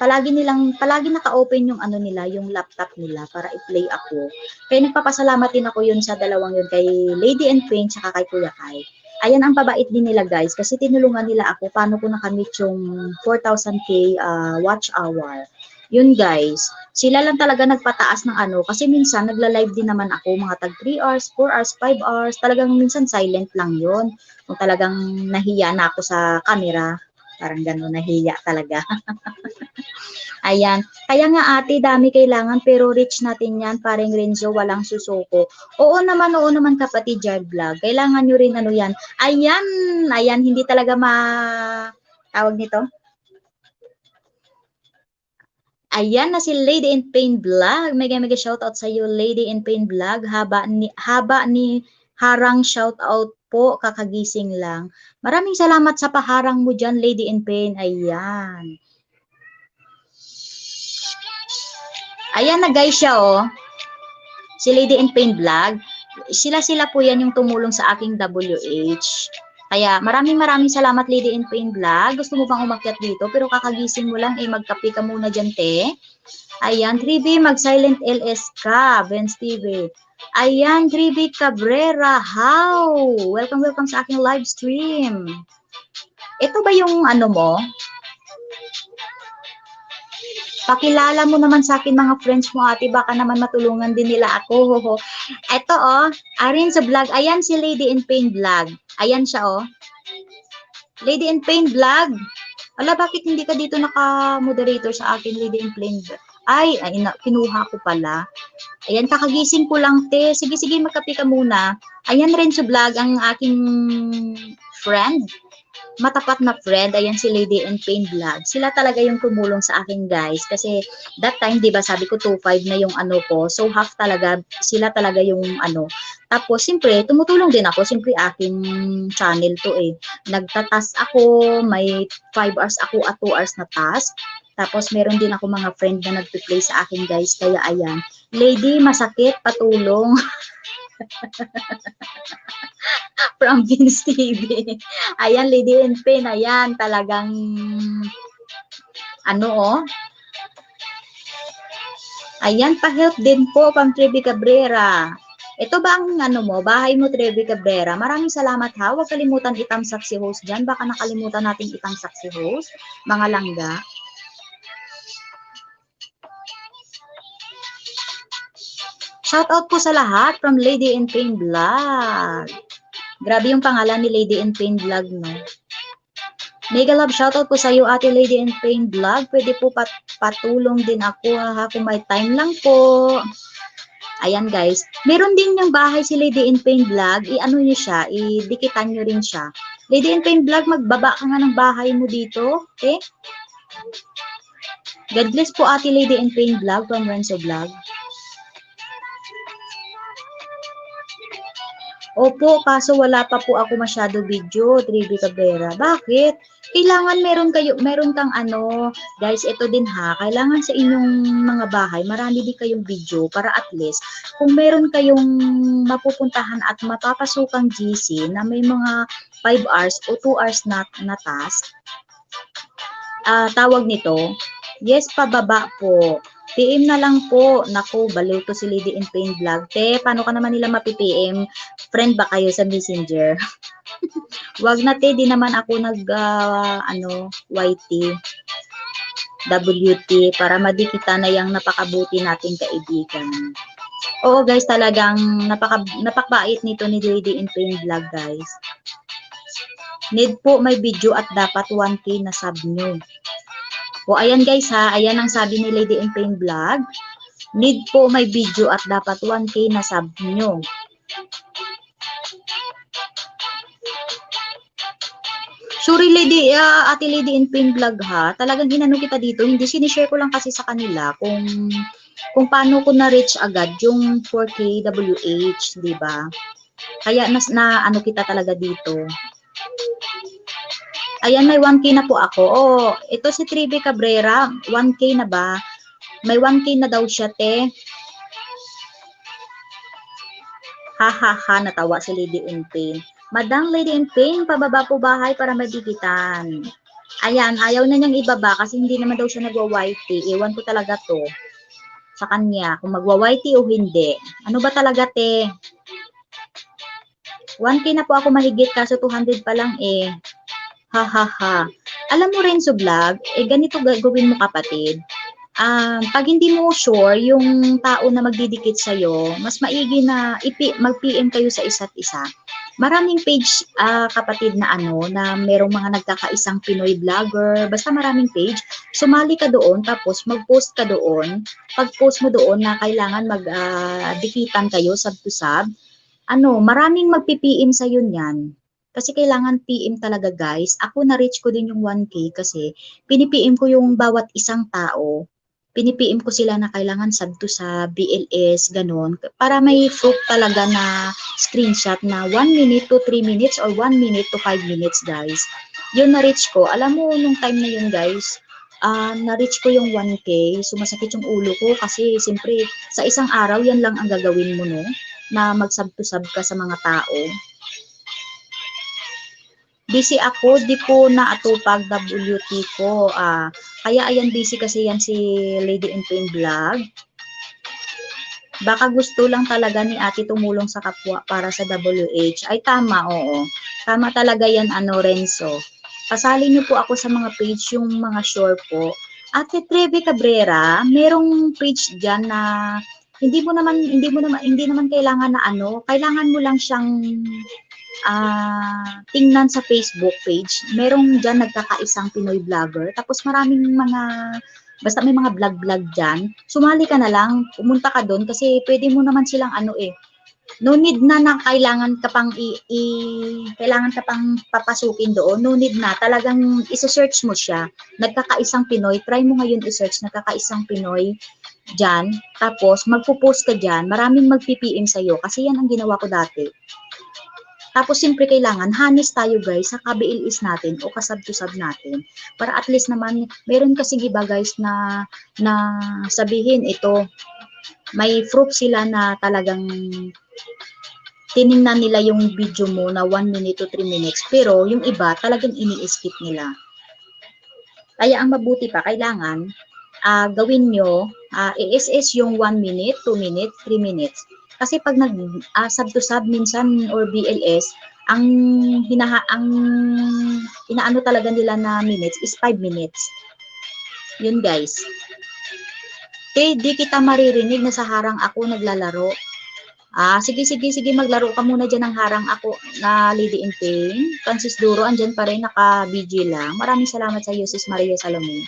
palagi naka-open yung nila, yung laptop nila para i-play ako. Kaya nagpapasalamat din ako yun sa dalawang yun, kay Lady and Queen tsaka kay Kuya Kai. Ayan ang pabait din nila guys kasi tinulungan nila ako paano ko nakamit yung 4,000k watch hour. Yun guys, sila lang talaga nagpataas ng ano, kasi minsan nagla-live din naman ako, mga tag 3 hours, 4 hours, 5 hours, talagang minsan silent lang yun. Kung talagang nahiya na ako sa camera, parang gano'n, nahiya talaga. Ayan, kaya nga ate, dami kailangan pero reach natin yan, paring Renzo, walang susuko. Oo naman kapatid Jar Vlog, kailangan nyo rin ano yan. Ayan, ayan, hindi talaga tawag nito. Ayan na si Lady in Pain Vlog. Mega shoutout sa iyo, Lady in Pain Vlog. Haba ni harang shoutout po, kakagising lang. Maraming salamat sa paharang mo dyan, Lady in Pain. Ayan. Ayan na guys siya, oh. Si Lady in Pain Vlog. Sila po yan yung tumulong sa aking WH. Kaya maraming salamat Lady in Pain Vlog. Gusto mo bang umakyat dito? Pero kakagising mo lang, magkape ka muna dyan, te. Ayan, 3B, mag-silent LS ka, Benz TV. Ayan, 3B Cabrera, how? Welcome sa aking live stream. Ito ba yung ano mo? Pakilala mo naman sa akin mga friends mo, ate, baka naman matulungan din nila ako. Ito, oh, Arin sa vlog. Ayan si Lady in Pain Vlog. Ayan siya, oh. Lady in Pain Vlog. Ala, bakit hindi ka dito naka-moderator sa akin, Lady in Pain Vlog? Ay, kinuha ko pala. Ayan, kakagising ko lang, te. Sige, magkape ka muna. Ayan rin sa vlog ang aking friend. Matapat na friend, ayan si Lady in Pain Vlog. Sila talaga yung tumulong sa akin, guys. Kasi that time, di ba, sabi ko 2.5 na yung ano ko. So, half talaga, sila talaga yung ano. Tapos, siyempre, tumutulong din ako. Siyempre, aking channel to eh. Nagtatas ako, may 5 hours ako at 2 hours na task. Tapos, meron din ako mga friend na nagpe-play sa akin, guys. Kaya, ayan. Lady, masakit, patulong. From Vince TV. Ayan, Lady in Pain. Ayan, talagang ano, oh. Ayan, pa-help din po, Pam Trevi Cabrera. Ito ba ang ano mo, bahay mo, Trevi Cabrera? Maraming salamat ha. Huwag kalimutan itamsak si host dyan. Baka nakalimutan natin itamsak si host. Mga langga. Shoutout po sa lahat from Lady in Pain Vlog. Grabe yung pangalan ni Lady in Pain Vlog, no? Mega love shoutout po sa iyo, Ate Lady in Pain Vlog. Pwede po patulong din ako ha, kung may time lang po. Ayan guys, meron din yung bahay si Lady in Pain Vlog. I-ano niyo siya, i-dikitan niyo rin siya. Lady in Pain Vlog, magbaba ka nga ng bahay mo dito. Okay? God bless po, Ate Lady in Pain Vlog from Renzo Vlog. Opo, kaso wala pa po ako masyado video, Trivi Cabrera. Bakit? Kailangan meron kang ano, guys, ito din ha, kailangan sa inyong mga bahay, marami din kayong video para at least, kung meron kayong mapupuntahan at mapapasukang GC na may mga 5 hours o 2 hours na task, tawag nito, yes, pababa po. PM na lang po. Naku, baliw to si Lady in Pain Vlog. Te, paano ka naman nila mapi-PM? Friend ba kayo sa Messenger? Wag na te, di naman ako YT, WT, para madikita na yung napakabuti nating kaibigan. Oo guys, talagang napakabait nito ni Lady in Pain Vlog, guys. Need po may video at dapat 1K na sub nyo. O ayan guys ha, ayan ang sabi ni Lady in Pain Vlog. Need po may video at dapat 1K na sub nyo. Sorry Lady, Ate Lady in Pain Vlog ha, talagang inano kita dito, hindi sinishare ko lang kasi sa kanila kung paano ko na-reach agad yung 4K WH, di ba? Kaya na ano kita talaga dito. Ayan, may 1K na po ako. Oh, ito si Trivi Cabrera, 1K na ba? May 1K na daw siya, te. Ha, natawa si Lady in Pain. Madam Lady in Pain, pababa po bahay para madikitan. Ayan, ayaw na niyang ibaba kasi hindi naman daw siya nagwa-YT. Ewan ko talaga to sa kanya, kung magwa-YT o hindi. Ano ba talaga, te? 1K na po ako mahigit kaso 200 pa lang eh. Ha. Alam mo rin sa vlog, ganito gagawin mo kapatid. pag hindi mo sure yung tao na magdidikit sa'yo, mas maigi na mag-PM kayo sa isa't isa. Maraming page, kapatid, na na merong mga nagkakaisang Pinoy vlogger, basta maraming page. Sumali ka doon, tapos mag-post ka doon. Pag-post mo doon na kailangan mag-dikitan kayo, sub to sub, maraming magpi-PM sa'yo niyan. Kasi kailangan PM talaga, guys. Ako na-reach ko din yung 1K kasi pinipm ko yung bawat isang tao. Pinipm ko sila na kailangan sub to sub, BLS, ganun. Para may proof talaga na screenshot na 1 minute to 3 minutes or 1 minute to 5 minutes, guys. Yun na-reach ko. Alam mo, nung time na yun, guys, na-reach ko yung 1K. Sumasakit yung ulo ko kasi siyempre sa isang araw yan lang ang gagawin mo, no? Na mag-sub to sub ka sa mga tao. Busy ako, di ko naatupag WT ko. Kaya ayan, busy kasi yan si Lady in Pain Vlog. Baka gusto lang talaga ni ate tumulong sa kapwa para sa WH. Ay tama, oo. Tama talaga yan, Renzo. Pasali niyo po ako sa mga page, yung mga short po. Ate Treve Cabrera, merong page diyan na hindi naman kailangan na kailangan mo lang siyang tingnan sa Facebook page. Merong dyan nagkakaisang Pinoy vlogger. Tapos maraming basta may mga vlog-vlog dyan. Sumali ka na lang, pumunta ka doon kasi pwede mo naman silang no need na kailangan ka pang papasukin doon. No need na. Talagang isa-search mo siya. Nagkakaisang Pinoy. Try mo ngayon i-search nagkakaisang Pinoy dyan. Tapos magpo-post ka dyan. Maraming mag-PPM sa'yo. Kasi yan ang ginawa ko dati. Tapos siyempre kailangan honest tayo, guys, sa ka-BLS natin o ka-sub to sub natin. Para at least naman, meron kasing iba, guys, na sabihin ito, may proof sila na talagang tiningnan nila yung video mo na 1 minute to 3 minutes. Pero yung iba talagang ini-skip nila. Kaya ang mabuti pa, kailangan gawin nyo, i-SS yung 1 minute, 2 minutes, 3 minutes. Kasi pag sub to sub minsan or BLS, ang inaano talaga nila na minutes is 5 minutes. Yun, guys. Okay, di kita maririnig na sa harang ako naglalaro. Sige, maglaro ka muna dyan ng harang ako na Lady in Pain. Francis Duro, andyan pa rin, naka-BG lang. Maraming salamat sa iyo, Sis Maria Salome.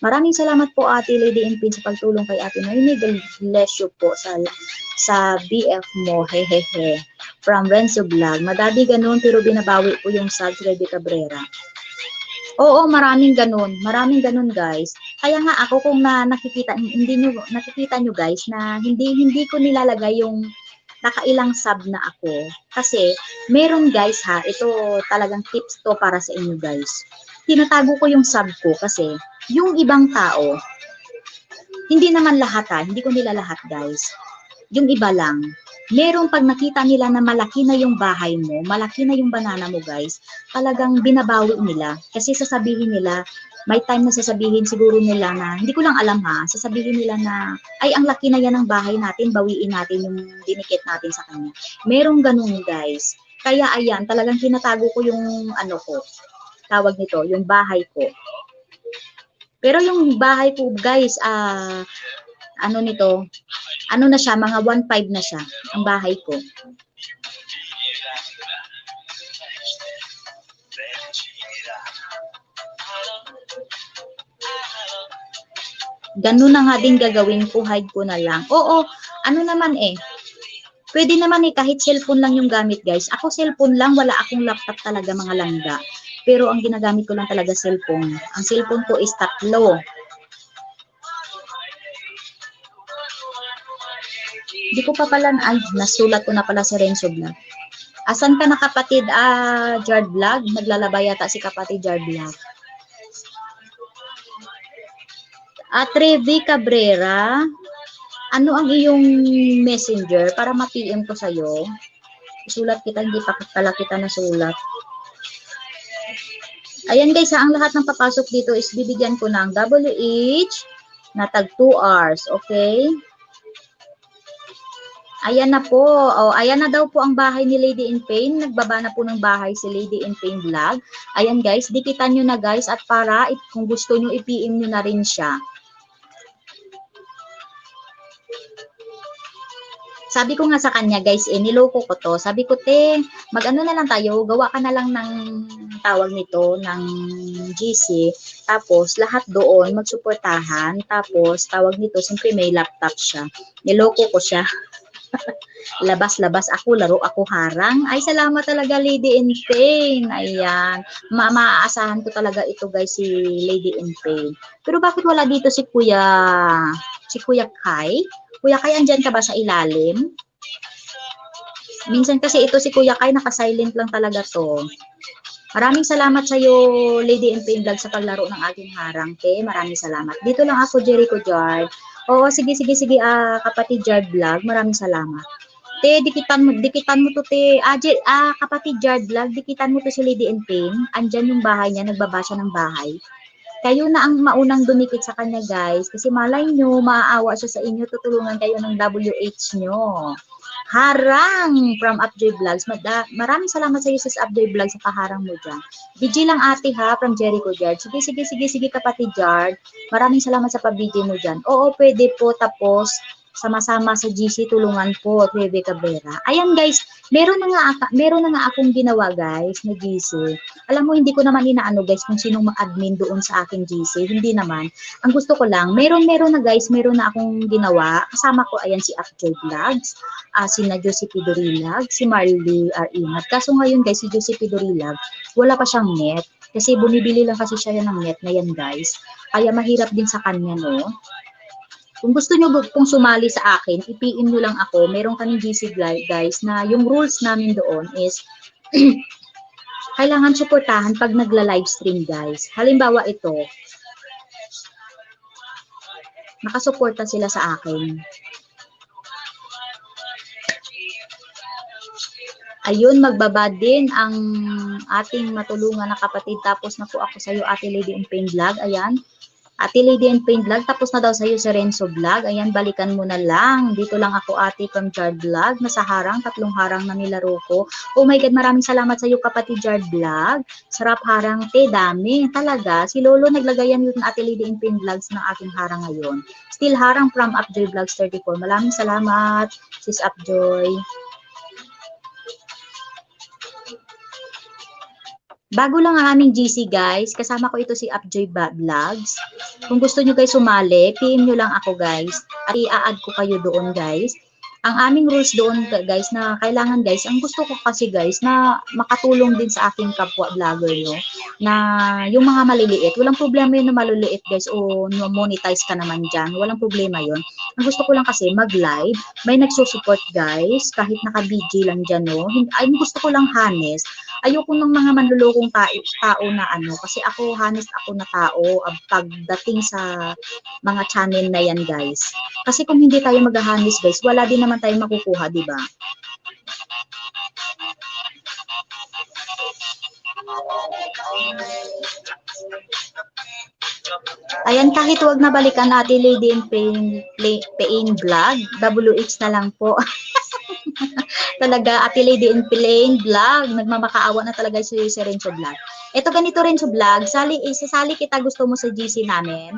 Maraming salamat po, Ate Lady in Pain, sa pagtulong kay Ate Noemi. God bless you po sa BF mo, hehehe. From Renzo Vlog. Madami ganun, pero binabawi po yung Sag Rede Cabrera. Oo, maraming ganun, guys. Kaya nga ako kung nakikita nyo guys na hindi ko nilalagay yung nakailang sub na ako. Kasi meron, guys, ito talagang tips to para sa inyo, guys. Tinatago ko yung sub ko kasi yung ibang tao, hindi naman lahat, hindi ko nila lahat, guys. Yung iba lang. Merong pag nakita nila na malaki na yung bahay mo, malaki na yung banana mo, guys, talagang binabawi nila. Kasi sasabihin nila, may time na sasabihin siguro nila na, hindi ko lang alam sasabihin nila na, ay, ang laki na yan ng bahay natin, bawiin natin yung dinikit natin sa kanya. Merong ganun, guys. Kaya ayan, talagang tinatago ko yung tawag nito, yung bahay ko. Pero yung bahay ko, guys, na siya, mga 1.5 na siya, ang bahay ko. Ganun na nga din gagawin ko, hide ko na lang. Oo, pwede naman kahit cellphone lang yung gamit, guys. Ako cellphone lang, wala akong laptop talaga, mga langga. Pero ang ginagamit ko lang talaga cellphone. Ang cellphone ko is 3. Di ko pa pala, nasulat ko na pala si Renzo Vlog. Asan ka na, kapatid? Jard Vlog? Naglalaba yata si kapatid Jard Vlog. Trevi Cabrera, ano ang iyong messenger para ma-PM ko sa'yo? Sulat kita, hindi pa pala kita nasulat. Ayan, guys, ang lahat ng papasok dito is bibigyan ko ng WH na tag 2 hours, okay? Ayan na po. Ayan na daw po ang bahay ni Lady in Pain. Nagbaba na po ng bahay si Lady in Pain Vlog. Ayan, guys, dikitan nyo na, guys, at para kung gusto nyo, i-PM nyo na rin siya. Sabi ko nga sa kanya, guys, niloko ko to. Sabi ko, te, mag-ano na lang tayo, gawa ka na lang ng tawag nito, ng GC. Tapos, lahat doon, magsuportahan. Tapos, tawag nito, siyempre may laptop siya. Niloko ko siya. Labas-labas ako, laro ako harang. Ay, salamat talaga, Lady in Pain. Ayan. Maaasahan ko talaga ito, guys, si Lady in Pain. Pero bakit wala dito si Kuya Kai? Kuya Kai, andyan ka ba sa ilalim? Minsan kasi ito si Kuya Kai, naka-silent lang talaga to. Maraming salamat sa iyo, Lady in Pain Vlog, sa paglaro ng aking harang. Te, maraming salamat. Dito lang ako, Jericho Jard. Oo, sige, kapatid Jard Vlog. Maraming salamat. Te, dikitan mo to, te. Kapatid Jard Vlog, dikitan mo to si Lady in Pain. Andyan yung bahay niya, nagbaba siya ng bahay. Kayo na ang maunang dumikit sa kanya, guys. Kasi malay nyo, maaawa siya sa inyo, tutulungan kayo ng WH nyo. Harang from Upjoy Vlogs. Maraming salamat sa iyo, sis Upjoy Vlogs, sa paharang mo dyan. BG lang ate ha, from Jericho Jard. Sige, kapatid Jard. Maraming salamat sa pa-BG mo dyan. Oo, pwede po, tapos sama-sama sa GC, tulungan po, Bebe Cabrera. Ayan guys, meron na nga akong ginawa guys na GC. Alam mo, hindi ko naman inaano guys kung sinong mag-admin doon sa aking GC. Hindi naman. Ang gusto ko lang, meron na guys, meron na akong ginawa. Kasama ko, ayan, si Upjoy Vlogs, si na Josephine Dorilag, si Marley Ingat. Kaso ngayon guys, si Josephine Dorilag, wala pa siyang net. Kasi bumibili lang kasi siya ng net na yan guys. Kaya mahirap din sa kanya, no? Kung gusto nyo pong sumali sa akin, i-PM nyo lang ako. Meron kaming GC guys na yung rules namin doon is kailangan suportahan pag nagla-livestream guys. Halimbawa ito, nakasuporta sila sa akin. Ayun, magbaba din ang ating matulungan na kapatid. Tapos na po ako sa iyo, Ate Lady in Pain Vlog. Ayan. Ate Lady in Pain Vlog, tapos na daw sa iyo si Renzo Vlog. Ayan, balikan mo na lang. Dito lang ako, ate, from Jard Vlog. Nasa harang, 3 harang na nilaro ko. Oh my God, maraming salamat sa iyo, kapatid Jard Vlog. Sarap harang, te, dami. Talaga, si Lolo naglagayan yun Ate Lady in Pain Vlogs ng aking harang ngayon. Still harang from Upjoy Vlogs 34. Maraming salamat, sis Upjoy. Bago lang ang aming GC guys, kasama ko ito si Upjoy Vlogs. Kung gusto nyo guys sumali, PM nyo lang ako guys. At i-add ko kayo doon guys. Ang aming rules doon guys na kailangan guys, ang gusto ko kasi guys na makatulong din sa aking kapwa vlogger no, na yung mga maliliit, walang problema yun na maliliit guys o monetize ka naman dyan, walang problema yun. Ang gusto ko lang kasi mag-live, may nagsusupport guys, kahit naka-BG lang dyan no, ay gusto ko lang honest. Ayoko ng mga manlulokong tao na ano, kasi ako honest ako na tao pagdating sa mga channel na yan guys. Kasi kung hindi tayo mag-honest guys, wala din naman tayo makukuha, di ba? Ayan, kahit wag na balikan natin Lady in Pain Vlog, WH na lang po. Talaga, Ate Lady in Pain Vlog, nagmamakaawa na talaga si Renzo Vlog. Ito ganito Renzo Vlog, isasali kita, gusto mo sa GC namin.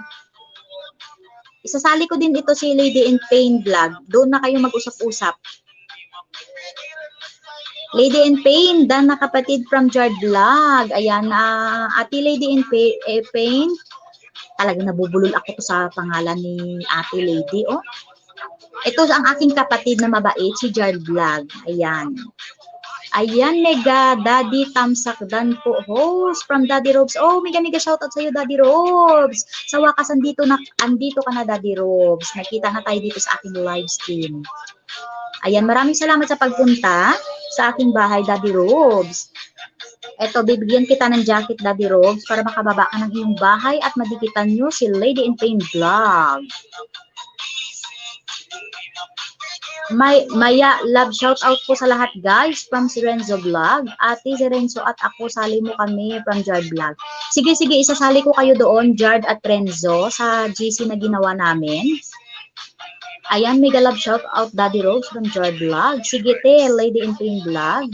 Isasali ko din ito si Lady in Pain Vlog. Doon na kayo mag-usap-usap. Lady in Pain, dan na kapatid from Jard Vlog. Ayan, Ate Lady in Pain. Talaga nabubulol ako sa pangalan ni Ate Lady, oh. Ito ang aking kapatid na mabait, si Jard Vlog. Ayan. Ayan, mega Daddy Tamsakdan po, host from Daddy Robs. Oh, mega shoutout sa iyo, Daddy Robs. Sa wakas, andito ka na, Daddy Robs. Nakita na tayo dito sa aking live stream. Ayan, maraming salamat sa pagpunta sa aking bahay, Daddy Robs. Eto, bibigyan kita ng jacket, Daddy Robs, para makababa ka ng iyong bahay at madikitan nyo si Lady in Pain Vlog. Maya, love shout out po sa lahat guys from si Renzo Vlog. Ate si Renzo at ako, sali mo kami from Jard Vlog. Sige, isasali ko kayo doon, Jard at Renzo, sa GC na ginawa namin. Ayan, mega love shout out Daddy Rose from Jard Vlog. Sige te, Lady in Pain Vlog.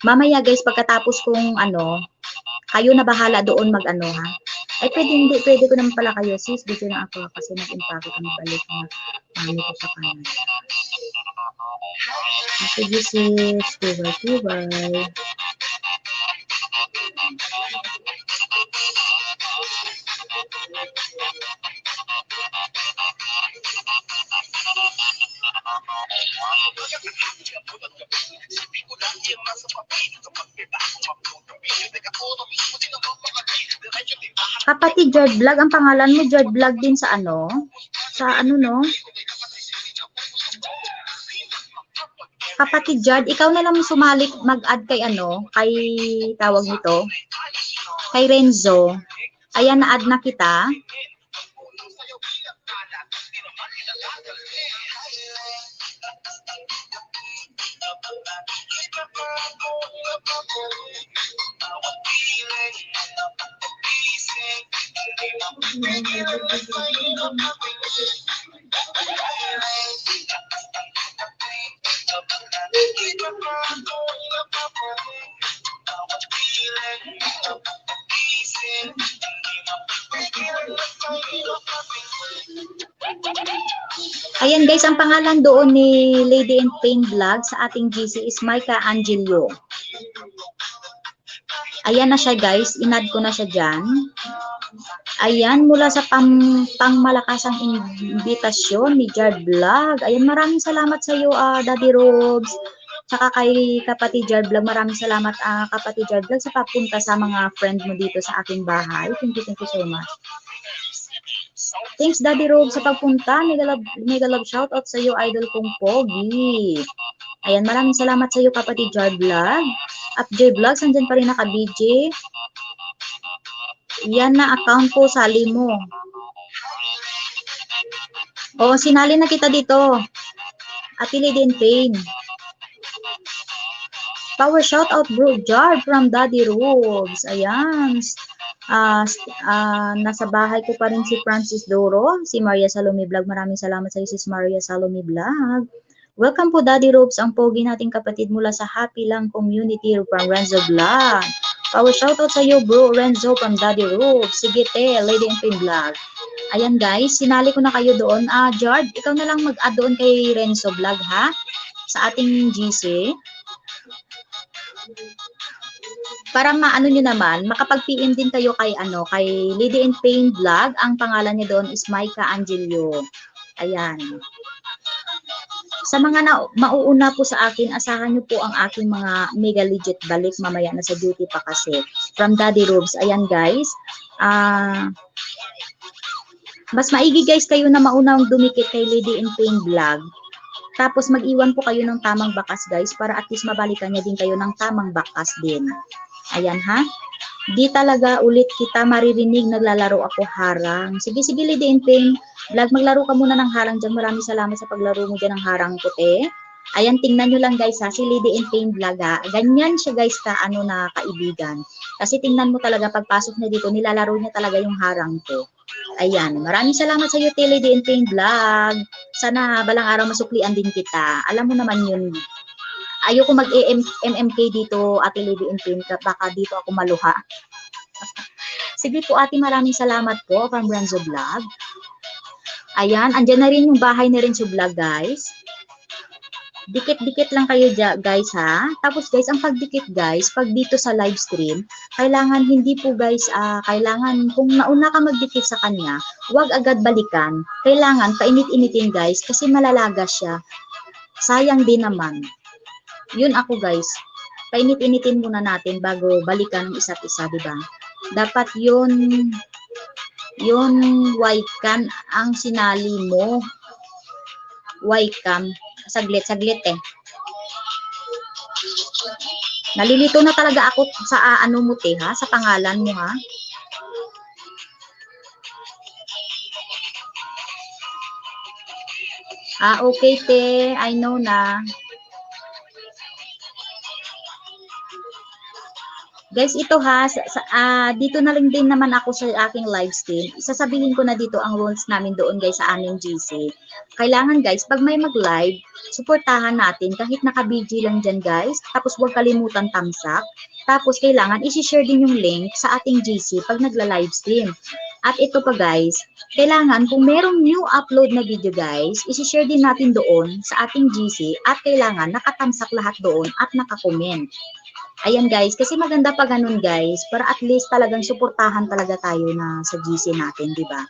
Mamaya guys, pagkatapos kong ano, kayo na bahala doon mag-ano ha. Ay, pwede ko naman pala kayo, sis. Dito na ako kasi nag-impake kami balik na mami ko sa Canada. Sige, sis. Tibay. Kapatid George Vlog, ang pangalan mo George Vlog din sa ano? Sa ano, no? Kapatid George, ikaw na lang sumalik mag-add kay ano, kay tawag nito, kay Renzo. Ayan, na-add na kita. Ayan guys, ang pangalan doon ni Lady in Pain Vlog sa ating GC is Micah Angelio. Ayan na siya guys, inad ko na siya dyan. Ayan, mula sa pangmalakasang imbitasyon ni Jard Vlog. Ayan, maraming salamat sa iyo, Daddy Robs. Tsaka kay kapatid Jard Vlog, maraming salamat kapatid Jard Vlog sa papunta sa mga friend mo dito sa aking bahay. Thank you so much. Thanks Daddy Robs sa pagpunta. Mega love shoutout sa iyo, idol kong Pogi. Ayan, maraming salamat sa iyo kapatid Jard Vlog. Upj Vlogs, andyan pa rin naka-BJ. Yan na account ko, sali mo. O, sinali na kita dito. Ate Lady in Pain. Power shout out bro, Jar from Daddy Robs. Ayan. Nasa bahay ko pa rin si Francis Doro, si Maria Salome Vlog. Maraming salamat sa iyo, sis Maria Salome Vlog. Welcome po Daddy Robs, ang pogi nating kapatid mula sa Happy Lang Community from Renzo Vlog. Power shoutout sa iyo bro, Renzo from Daddy Robs. Sige te, Lady in Pain Vlog. Ayan guys, sinali ko na kayo doon. Jard, ikaw na lang mag-add doon kay Renzo Vlog ha, sa ating GC. Para maano nyo naman, makapag-PM din kayo kay kay Lady in Pain Vlog. Ang pangalan niya doon is Micah Angelio. Ayan. Sa mga mauuna po sa akin, asahan nyo po ang aking mga mega legit balik mamaya na sa duty pa kasi. From Daddy Robs. Ayan guys. Mas maigi guys kayo na maunang dumikit kay Lady in Pain Vlog. Tapos mag-iwan po kayo ng tamang bakas guys para at least mabalikan niya din kayo ng tamang bakas din. Ayan ha. Di talaga ulit kita maririnig naglalaro ako harang. Sige Lady in Pain Vlog, maglaro ka muna ng harang dyan. Maraming salamat sa paglaro mo dyan ng harang puti. Ayan, tingnan nyo lang guys ha, si Lady in Pain Vlog ha. Ganyan siya guys na kaibigan. Kasi tingnan mo talaga pagpasok niya dito, nilalaro niya talaga yung harang ko. Ayan, maraming salamat sa iyo, Lady in Pain Vlog. Sana balang araw masuklian din kita. Alam mo naman yun. Ayoko mag-MMK dito, Ate Lady in Pain, baka dito ako maluha. Sige po ate, maraming salamat po from Renzo Vlog. Ayan, andyan na rin yung bahay ni Renzo Vlog guys. Dikit-dikit lang kayo guys ha. Tapos guys, ang pagdikit guys, pag dito sa live stream, kailangan hindi po guys, kailangan kung nauna ka magdikit sa kanya, huwag agad balikan. Kailangan painit-initin guys kasi malalaga siya. Sayang din naman. Yun ako guys. Painit-initin muna natin bago balikan ng isa't isa, di ba? Dapat yun webcam ang sinali mo. Webcam. Saglit eh. Nalilito na talaga ako sa ano mo te ha, sa pangalan mo ha. Okay te, I know na. Guys, ito ha, dito na lang din naman ako sa aking live stream. Sasabihin ko na dito ang rules namin doon guys sa aming GC. Kailangan guys, pag may mag-live, Suportahan natin kahit naka-BG lang dyan guys. Tapos huwag kalimutan thumbs up. Tapos kailangan isi-share din yung link sa ating GC pag nagla-livestream. At ito pa guys, kailangan kung merong new upload na video guys, isi-share din natin doon sa ating GC at kailangan naka-thumbs up lahat doon at naka-comment. Ayan guys, kasi maganda pa ganun guys, para at least talagang suportahan talaga tayo na sa GC natin, di ba?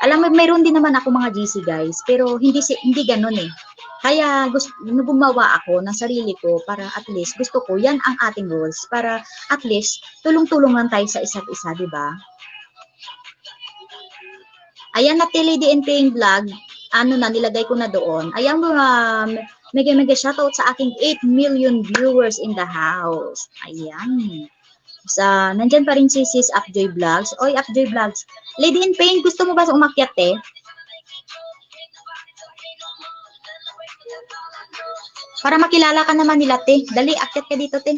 Alam mo, mayroon din naman ako mga GC guys, pero hindi ganun eh. Kaya gumawa ako ng sarili ko para at least gusto ko yan ang ating goals para at least tulong-tulong lang tayo sa isa't isa, di ba? Ayan na Lady and Paying Vlog, ano na nilagay ko na doon. Ayan mega shoutout sa aking 8 million viewers in the house. Ayan. Nandyan pa rin si Sis Upjoy Vlogs. Oy, Upjoy Vlogs. Lady in Pain, gusto mo ba umakyat eh? Para makilala ka naman nila, te. Dali, akyat ka dito, te.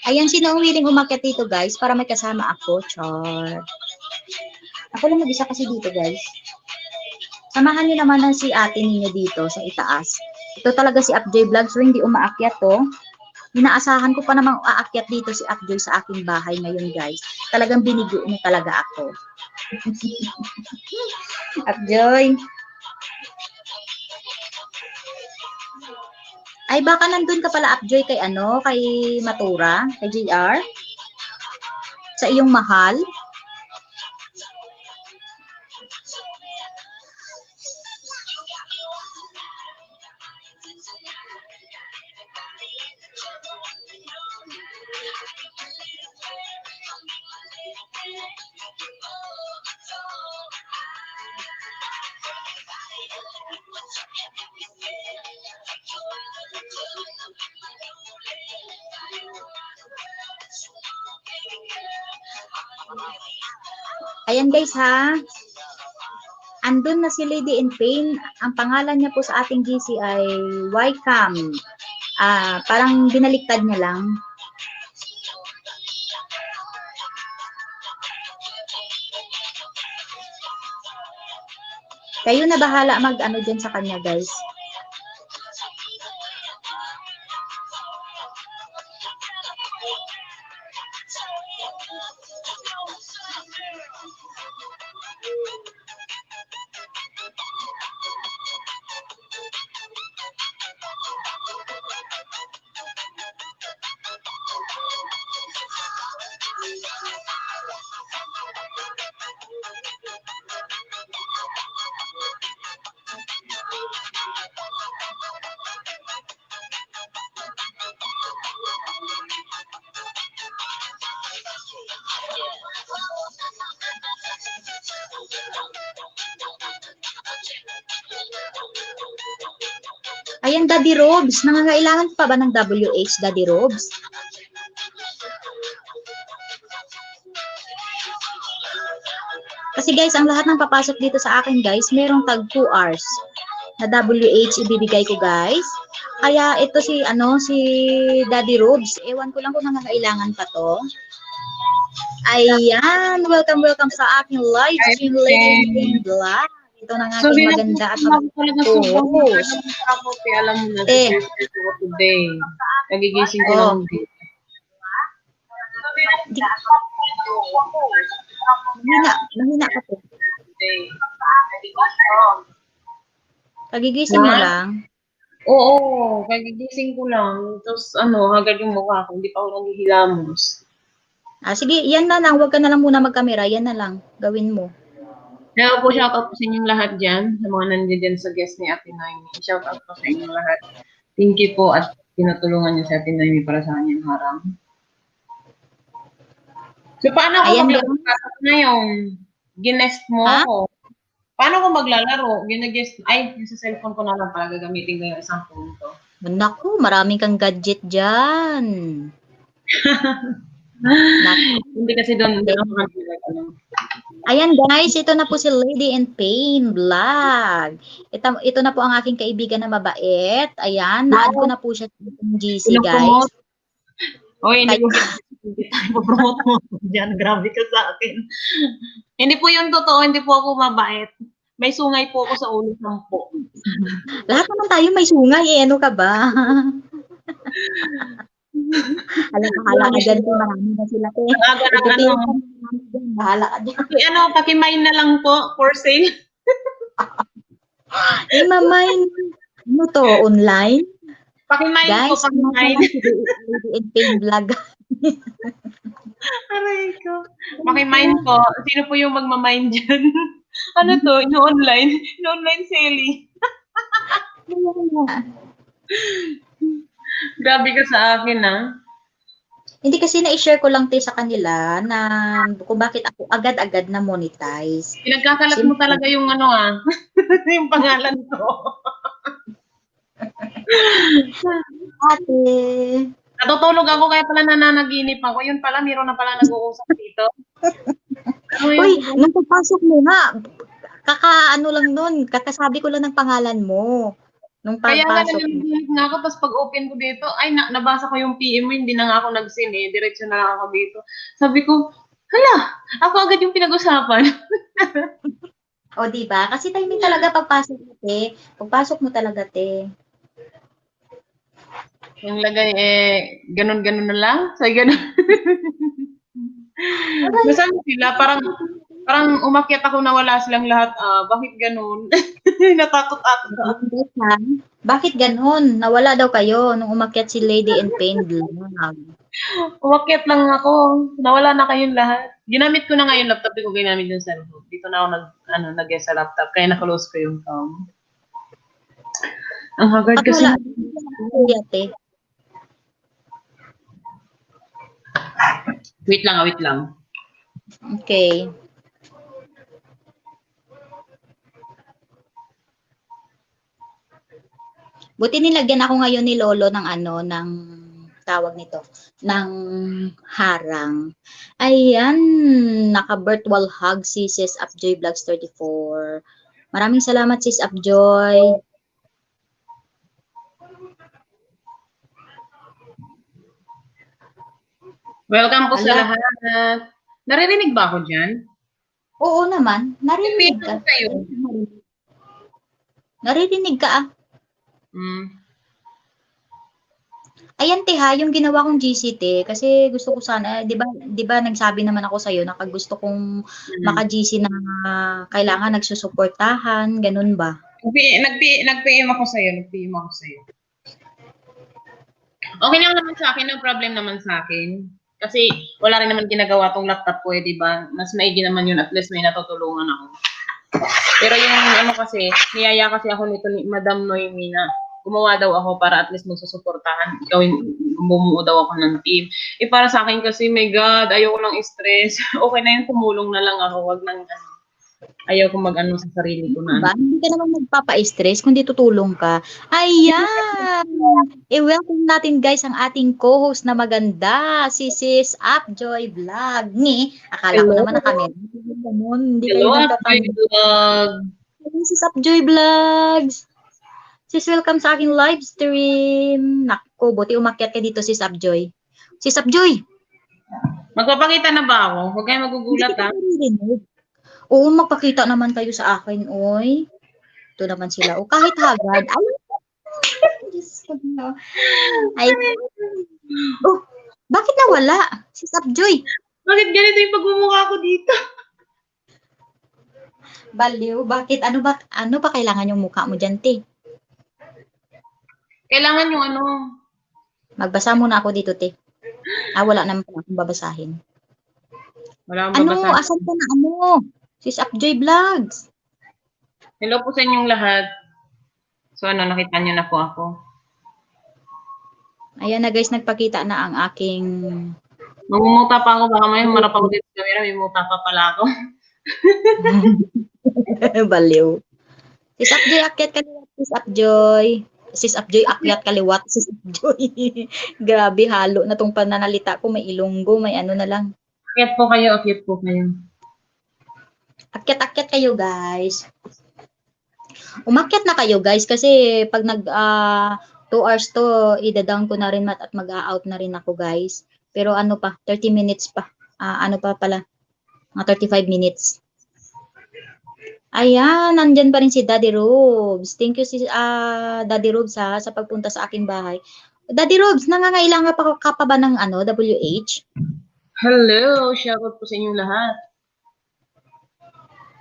Ayan, sino ang willing umakyat dito, guys? Para may kasama ako. Char. Ako lang mag-isa kasi dito, guys. Samahan niyo naman ang si ate ninyo dito sa itaas. Ito talaga si Upjoy Vlogs. So, hindi umaakyat, to. Inaasahan ko pa namang aakyat dito si Upjoy sa aking bahay ngayon, guys. Talagang binigo niya talaga ako. Upjoy. Ay, baka nandun ka pala, Upjoy, kay kay Matura, kay JR? Sa iyong mahal? Ayan guys ha. Andun na si Lady in Pain. Ang pangalan niya po sa ating GC ay Ycam. Parang binaliktad niya lang. Kayo na bahala mag-ano dyan sa kanya guys. Ayan, Daddy Robs. Nangangailangan pa ba ng WH, Daddy Robs? Kasi guys, ang lahat ng papasok dito sa akin guys, merong tag 2 hours na WH ibibigay ko guys. Kaya ito si Daddy Robs. Ewan ko lang kung nangangailangan pa to. Ayan, welcome sa aking live stream, Lady in Black. Ito na nga aking maganda at mag-post.
Alam mo na, today. Nagigising ko lang din.
Mahina ka po. Kagigising mo lang?
Oo, kagigising ko lang. Tapos hagad yung mukha ko, hindi pa ako naghihilamos.
Sige, yan na lang. Huwag ka na lang muna mag-camera. Yan na lang. Gawin mo.
Kaya po, shoutout po sa inyong lahat dyan, sa mga nandiyan dyan sa guest ni Ate Noemi. Shoutout po sa inyong lahat. Thank you po at tinutulungan niyo si Ate Noemi para sa kanyang harang. So, paano ko maglalaro ngayon? Ginest mo ako. Paano ko maglalaro? Yung sa cellphone ko na lang pala gagamitin ko yung isang punto.
Naku, maraming kang gadget dyan.
Hindi kasi doon
Ayan guys, ito na po si Lady in Pain Vlog. Ito na po ang aking kaibigan na mabait. Ayan, na-add ko na po siya sa GC guys.
Oy, hindi tayo promote mo dyan. Grabe ka sa akin. Hindi po yung totoo, hindi po ako mabait. May sungay po ako sa ulo, 10.
Lahat naman tayo may sungay eh. Ano ka ba? Alam, bahala ka dyan. Marami na sila eh.
Ang aga ng ano.
Bahala ka dyan.
Paki-mine na lang po for sale.
Eh, mamay, ano to, online?
Paki-mine po,
Guys,
paki-mine.
Lady and Pain vlog.
Aray ko. Paki-mine po. Sino po yung magmamine dyan? Ano to? Ino-online? Ino-online selling. Grabe ka sa akin, ah.
Hindi kasi na-share ko lang sa kanila na kung bakit ako agad-agad na monetize.
Pinagkakalat mo talaga yung ano, ah. Yung pangalan ko.
Ate.
Natutulog ako kaya pala nananaginip ako. Yun pala, meron na pala nag-uusap dito. Ano yun?
Uy, nung pagpasok mo nga, kaka-ano lang nun, kakasabi ko lang ng pangalan mo. Nung
Kaya nga
pagpasok mo.
nananaginip nga ako, tapos pag-open ko dito, ay, nabasa ko yung PM mo, hindi na nga ako nag-send eh. Diretso na lang ako dito. Sabi ko, hala, ako agad yung pinag-usapan.
O, diba? Kasi timing talaga pagpasok mo, te. Pagpasok mo talaga, te.
Yung lagay eh, ganun-ganun na lang. So, ganun. Nasaan sila? Parang umakyat ako na wala silang lahat. Bakit ganun? Natakot ako.
Bakit ganun? Nawala daw kayo nung umakyat si Lady and Pain vlog.
Umakyat lang ako. Nawala na kayong lahat. Ginamit ko na nga yung laptop. Di ko ginamit yung cellphone. Dito na ako nag-guess sa laptop. Kaya na-close ko yung cam. Ang haggard kasi.
Te.
Wait lang.
Okay. Buti nilagyan ako ngayon ni Lolo ng ng tawag nito, ng harang. Ayan, naka-virtual hug si Sis Upjoy Vlogs 34. Maraming salamat, Sis Upjoy.
Welcome po sa lahat. Naririnig ba ako dyan?
Oo naman. Naririnig ka. Naririnig ka Ayan, te ha, yung ginawa kong GC, kasi gusto ko sana, di ba nagsabi naman ako sa'yo na gusto kong maka-GC na kailangan nagsusuportahan, ganun ba?
Nag-PM ako sa'yo. Okay lang naman sa akin, no problem naman sa akin. Kasi wala rin naman ginagawa tong laptop ko di ba? Mas maigi naman yun, at least may natutulungan ako. Pero yung kasi, niyaya kasi ako nito ni Madam Noemi na gumawa daw ako para at least magsusuportahan. Bumuo daw ako ng team. Para sa akin kasi, my God, ayoko lang stress. Okay na yun, tumulong na lang ako. Wag nang ayaw ko mag-ano sa sarili ko na.
Hindi ka naman magpapa-stress kundi tutulong ka. Ayan! I-welcome natin guys ang ating co-host na maganda, si Sis Upjoy Vlog. Akala ko naman na kami.
Hello, Upjoy Vlog.
Sis Upjoy Vlogs. Sis, welcome sa aking live stream. Naku, buti umakyat ka dito, Sis Upjoy. Sis Upjoy!
Magpapakita na ba ako? Huwag kayo magugulat, ha?
Oo, magpakita naman kayo sa akin, oy. Ito naman sila. O, kahit hagad. Ay, Diyos ko. Ay. Oh, bakit nawala? Sis Upjoy.
Bakit ganito yung pagmumukha ko dito?
Baliw, bakit? Ano ba kailangan yung mukha mo dyan, te?
Kailangan yung
Magbasa muna ako dito, te. Wala naman pala akong babasahin.
Wala akong babasahin.
Asan ka na Sis Upjoy Vlogs.
Hello po sa inyong lahat. So nakita niyo na po ako.
Ayan na guys, nagpakita na ang aking...
Mamumuta pa ako, baka may marap ako dito sa camera, may muta pa pala ako.
Baliw. Sis Upjoy, akyat kaliwat, Sis Upjoy. Sis Upjoy, akyat kaliwat, Sis Upjoy. Grabe, halo na tong pananalita ko, may ilonggo, may ano na lang.
Akyat po kayo.
Akyat kayo, guys. Umakyat na kayo, guys, kasi pag 2 hours to, ida-down ko na rin at mag-out na rin ako, guys. Pero 30 minutes pa. Mga 35 minutes. Ayan, nandyan pa rin si Daddy Robs. Thank you Daddy Robs sa pagpunta sa aking bahay. Daddy Robs, nangangailangan ka pa ba ng WH?
Hello! Shoutout po sa inyong lahat.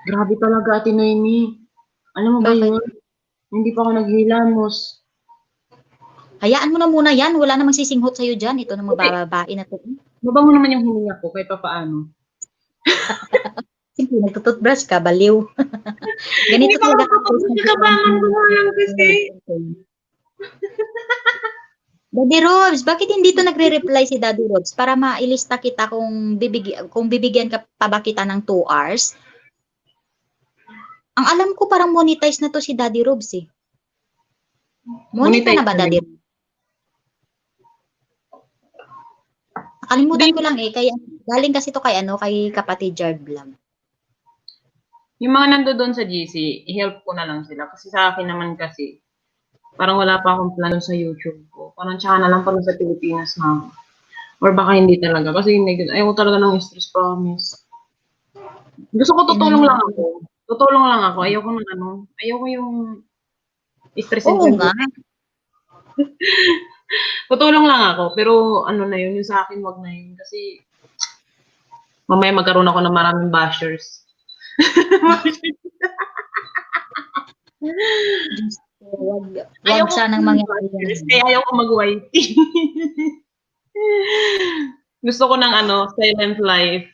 Grabe talaga, Ate Noemi. Alam mo ba
Bakit?
yun? Hindi pa ako naghilamos.
Hayaan mo na muna yan. Wala namang sisinghot sa'yo dyan. Ito na
Okay.
mabababae na to.
Mabango naman yung hininga ko kahit pa paano.
Sige, nagtututbrush ka, baliw.
Hindi
Ganito
pa
talaga.
ako nagkakabangan ko lang kasi.
Daddy Robs, bakit hindi to nagre-reply si Daddy Robs para mailista kita kung bibigyan ka pa ba kita ng 2 hours? Ang alam ko parang monetize na to si Daddy Robs eh. Monetize na ba Daddy Robs? Nakalimutan ko lang eh, kaya galing kasi to kay kapatid Jard Vlog.
Yung mga nandoon sa GC, i-help ko na lang sila. Kasi sa akin naman kasi, parang wala pa akong plano sa YouTube ko. Parang tsaka na lang pala sa Pilipinas na ako. Or baka hindi talaga. Kasi ayaw ko talaga ng stress, promise. Gusto ko tutulong lang ako. Tutulong lang ako. Ayaw ko ng ayaw ko yung stressin
Oo nga.
Tutulong lang ako. Pero ano na yun, yung sa akin wag na yun. Kasi mamaya magkaroon ako ng maraming bashers.
Wag sanang mangyari.
Kaya ayaw ko mag-YT. Gusto ko ng silent life.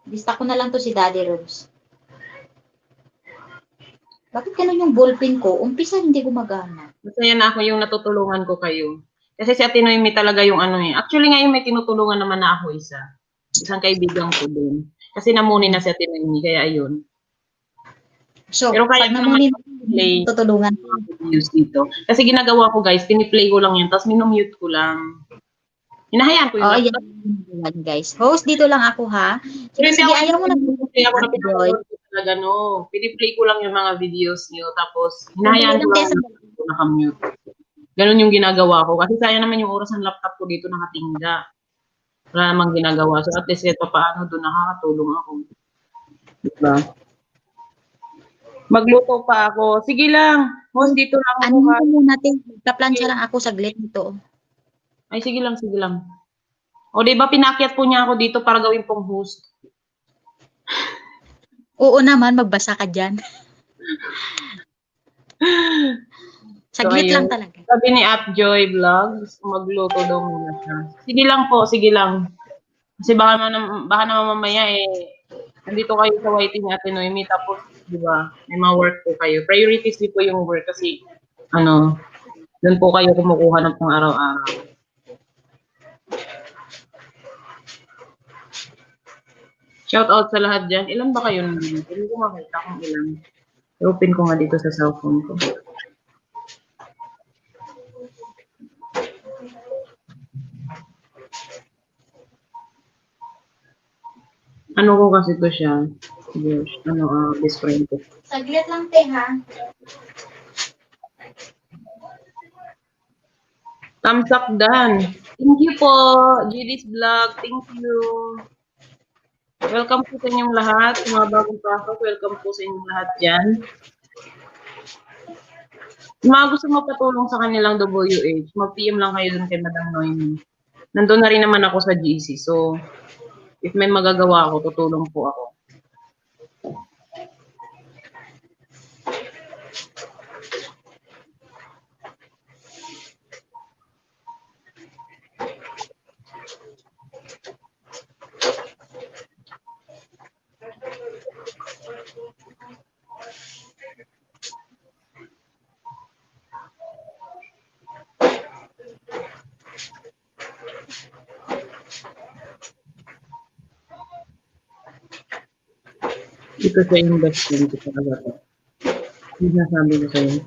Lista ko na lang to si Daddy Robs. Bakit ganun yung ballpen ko? Umpisa hindi gumagana.
Masaya na ako yung natutulungan ko kayo. Kasi si Ate Noemi talaga yung Actually ngayon may tinutulungan naman na ako isa. Isang kaibigan ko din. Kasi namuni na si Ate Noemi, kaya ayun.
So,
Pero kaya
pag namuni
play
tutulungan.
videos dito. Kasi ginagawa ko guys, piniplay ko lang yan, tapos minumute ko lang. Hinahayaan ko yung
yan guys. Host, dito lang ako ha. Sige, ayaw mo na.
Kaya ako na pinapanood ko talaga, piniplay ko lang yung mga videos niyo, tapos hinahayaan ko lang nakamute. Ganun yung ginagawa ko. Kasi sayang naman yung oras ng laptop ko dito nakatingga. Wala namang ginagawa. So at least kahit paano doon nakakatulong ako. Diba? Magluto pa ako. Sige lang. Host, dito lang ako.
Ano mo natin? Kaplansya lang ako saglit nito.
Ay, sige lang, sige lang. O, diba pinakyat po niya ako dito para gawin pong host?
Oo naman, magbasa ka dyan. Saglit lang talaga.
Sabi ni Joy Vlogs, magluto daw muna siya. Sige lang po, sige lang. Kasi baka naman mamaya nandito kayo sa YT ni Ate Noemi, tapos, di ba, may mga work po kayo. Priorities din po yung work kasi, doon po kayo kumukuha ng pang araw-araw. Shout out sa lahat dyan. Ilan ba kayo nandito? Hindi ko makita kung ilan. I-open ko nga dito sa cellphone ko. Ano ko kasi to siya? Best friend ko.
Saglit lang, te, ha?
Thumbs up, Dan. Thank you po, Judy's Vlog. Thank you. Welcome po sa inyong lahat. Sa mga bagong pasok, welcome po sa inyong lahat dyan. Yung mga gusto magpatulong sa kanilang WH, mag-PM lang kayo dun kay Madam Noemi. Nandun na rin naman ako sa GC. So, if may magagawa ako, tutulong po ako. Ito sa yung best friend ko talaga to. Yung nasabi ko sa'yo.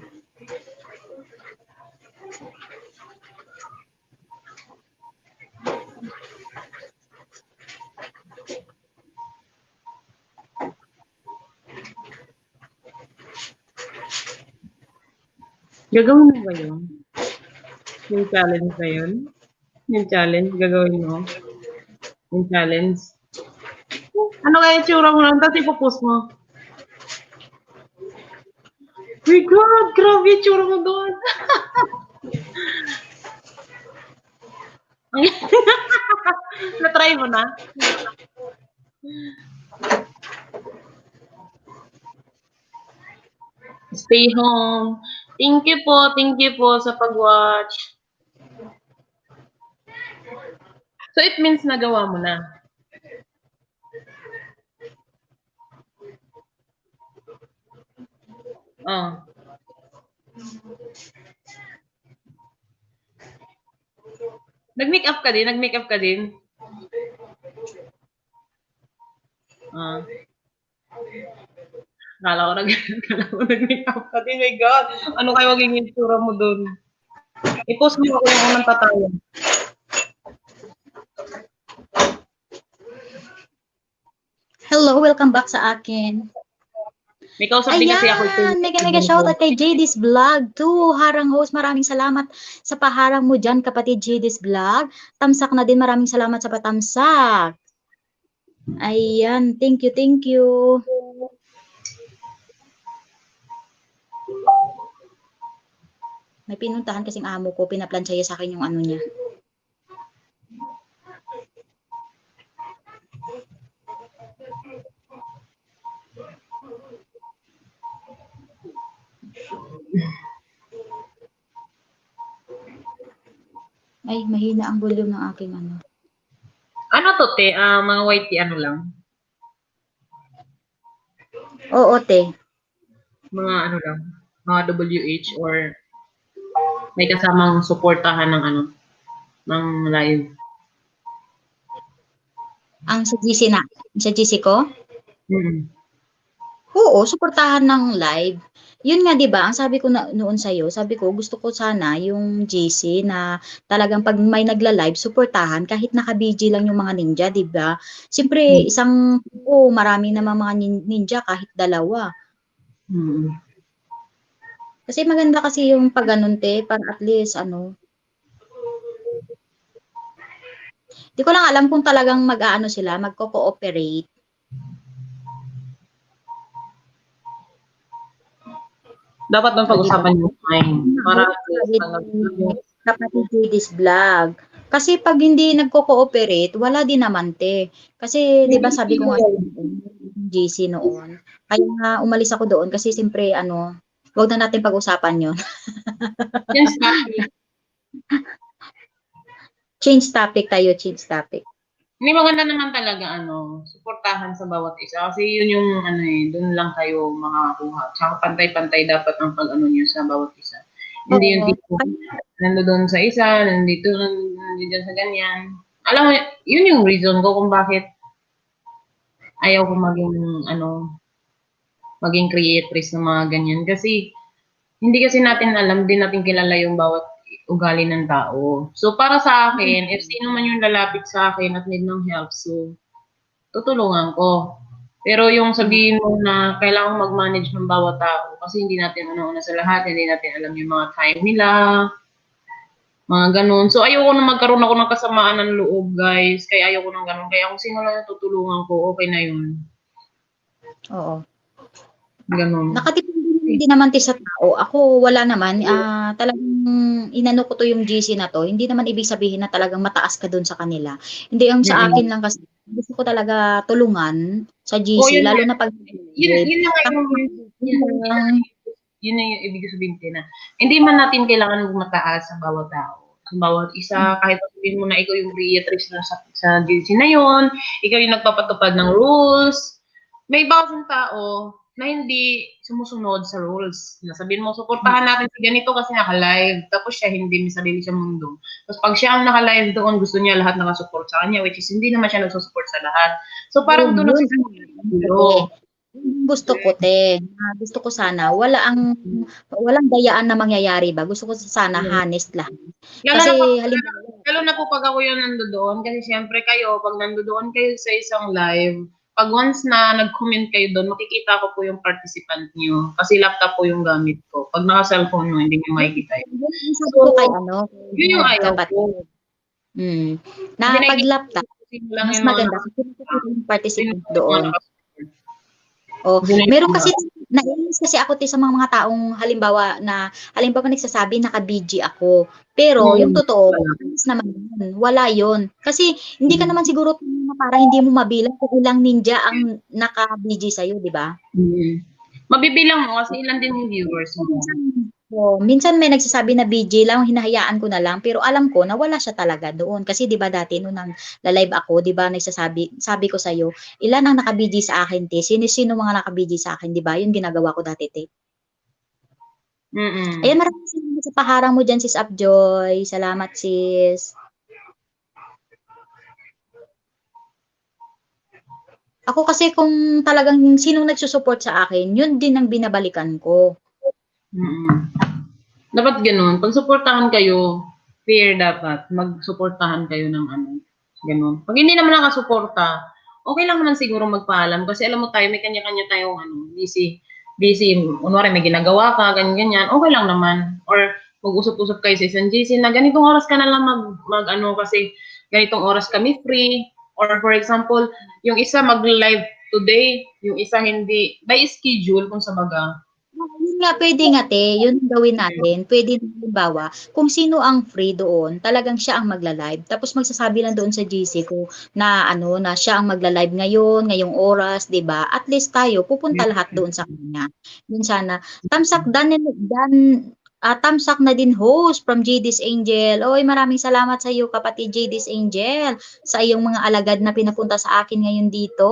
Gagawin mo ba yun? Yung challenge na yun? Yung challenge, gagawin mo? Yung challenge? Ano kaya yung tsura mo lang? Tapos ipopost mo? My God, grabe yung tsura mo doon. Na-try mo na? Stay home. Thank you po sa pag-watch. So it means nagawa mo na. Oh. Nag-make up ka din? Nag-make up ka din? Ah. Kala ko nag-make up ka din. My God. Ano kayo magiging itsura mo doon? I-post mo ako yung unang tatayan.
Hello, welcome back sa akin.
May kausap din kasi ako.
Ayan, mega shoutout kay JD's Vlog. Harang host, maraming salamat sa paharang mo dyan, kapatid JD's Vlog. Tamsak na din, maraming salamat sa patamsak. Ayan, thank you, thank you. May pinuntahan kasing amo ko, pinaplansya sa akin yung ano niya. Ay, mahina ang volume ng aking ano.
Ano to, te? Mga white tea, ano lang?
Oo, te.
Mga ano lang? Mga WH or may kasamang suportahan ng ano? Ng live?
Ang sa GC na, sa GC ko?
Mm-hmm.
Oo, suportahan ng live. Yun nga, di ba, ang sabi ko na, noon sa'yo, sabi ko, gusto ko sana yung GC na talagang pag may nagla-live, suportahan, kahit naka-BG lang yung mga ninja, di ba? Siyempre, marami namang mga ninja, kahit dalawa.
Mm-hmm.
Kasi maganda kasi yung pag ganun, te, para at least, di ko lang alam kung talagang mag-aano sila, magko-cooperate.
Dapat bang pag-usapan yung time? Para
kapatid JD's Vlog. Kasi pag hindi nagko-cooperate, wala din naman, te. Kasi, di ba, sabi ko nga, GC noon. Kaya nga, umalis ako doon kasi siyempre, wag na natin pag-usapan yun.
Yes,
Change topic tayo, change topic.
Hindi maganda naman talaga, suportahan sa bawat isa. Kasi yun yung, doon lang kayo makakakuha. Tsaka pantay-pantay dapat ang pag-ano nyo sa bawat isa. Hindi yung tipo, nandoon sa isa, nandito sa ganyan. Alam mo, yun yung reason ko kung bakit ayaw ko maging creatress ng mga ganyan. Kasi, hindi kasi natin alam, din natin kilala yung bawat ugali ng tao. So, para sa akin, if sino man yung lalapit sa akin at need ng help, so, tutulungan ko. Pero yung sabihin mo na kailangan mag-manage ng bawat tao kasi hindi natin una sa lahat, hindi natin alam yung mga time nila, mga ganun. So, ayoko na magkaroon ako ng kasamaan ng loob, guys. Kaya ayoko ng ganun. Kaya kung sino lang tutulungan ko, okay na yun.
Oo.
Ganun.
Nakatipid din naman sa tao. Ako, wala naman. Talagang inano ko to yung GC na to. Hindi naman ibig sabihin na talagang mataas ka dun sa kanila. Hindi, ang sa akin lang kasi gusto ko talaga tulungan sa GC, lalo na pag
yun na yung ibig sabihin na hindi man natin kailangan mataas sa bawat tao. Sa bawat isa, kahit sabihin mo na ikaw yung creatress na sa GC na yun, ikaw yung nagpapatupad ng rules, may bawat tao na hindi sumusunod sa rules. Nasabihin mo, suportahan natin si ganito kasi naka-live. Tapos siya, hindi may sarili siya mundo. Tapos pag siya ang naka-live doon, gusto niya lahat nakasupport sa kanya, which is hindi naman siya nagsusupport sa lahat. So parang doon
gusto ko, te. Gusto ko sana, walang dayaan na mangyayari ba? Gusto ko sana honest lang. Kasi
lalo na po pag ako yung nandoon, kasi siyempre kayo, pag nandoon kayo sa isang live, pag once na nag-comment kayo doon, makikita ko po yung participant niyo. Kasi laptop po yung gamit ko. Pag naka-cellphone nyo, hindi nyo makikita yun.
So,
yun yung ayaw ko.
Na pag laptop, mas maganda kasi yung participant doon. Meron kasi naiinis kasi ako sa mga taong halimbawa nagsasabi naka-BG ako. Pero yung totoo, inis naman yun. Wala yun. Kasi hindi ka naman siguro para hindi mo mabilang kung ilang ninja ang naka-BG sa'yo, di ba?
Mabibilang mo kasi ilan din yung viewers mo.
Minsan may nagsasabi na BG lang, hinahayaan ko na lang, pero alam ko na wala siya talaga doon. Kasi 'di ba dati nung live ako, 'di ba sabi ko sa iyo, ilan ang naka-BG sa akin, te? Sino mga naka-BG sa akin, 'di ba? 'Yun ginagawa ko dati, te. Ayan, maraming salamat sa paharang mo diyan, sis Upjoy. Salamat, sis. Ako kasi kung talagang sinong nagsusupport sa akin, yun din ang binabalikan ko.
Dapat ganun. Pag suportahan kayo, fair dapat. Magsuportahan kayo ng ganun. Pag hindi naman nakasuporta, okay lang naman siguro magpaalam. Kasi alam mo tayo, may kanya-kanya tayong busy. Unwari may ginagawa ka, ganyan-ganyan. Okay lang naman. Or mag-usap-usap kayo sa isang GC na ganitong oras ka na lang kasi ganitong oras kami free. Or for example, yung isa mag-live today, yung isa hindi. By schedule, kung sa baga.
Yun nga, pwede nga, te. Yun ang gawin natin. Pwede, halimbawa, kung sino ang free doon, talagang siya ang magla-live. Tapos magsasabi lang doon sa GC ko na na siya ang magla-live ngayon, ngayong oras, 'di ba? At least tayo pupunta lahat doon sa kanya. Yun sana. Tamsak tamsak na din host from JD's Angel. Oy, maraming salamat sa iyo, kapatid JD's Angel, sa iyong mga alagad na pinapunta sa akin ngayon dito.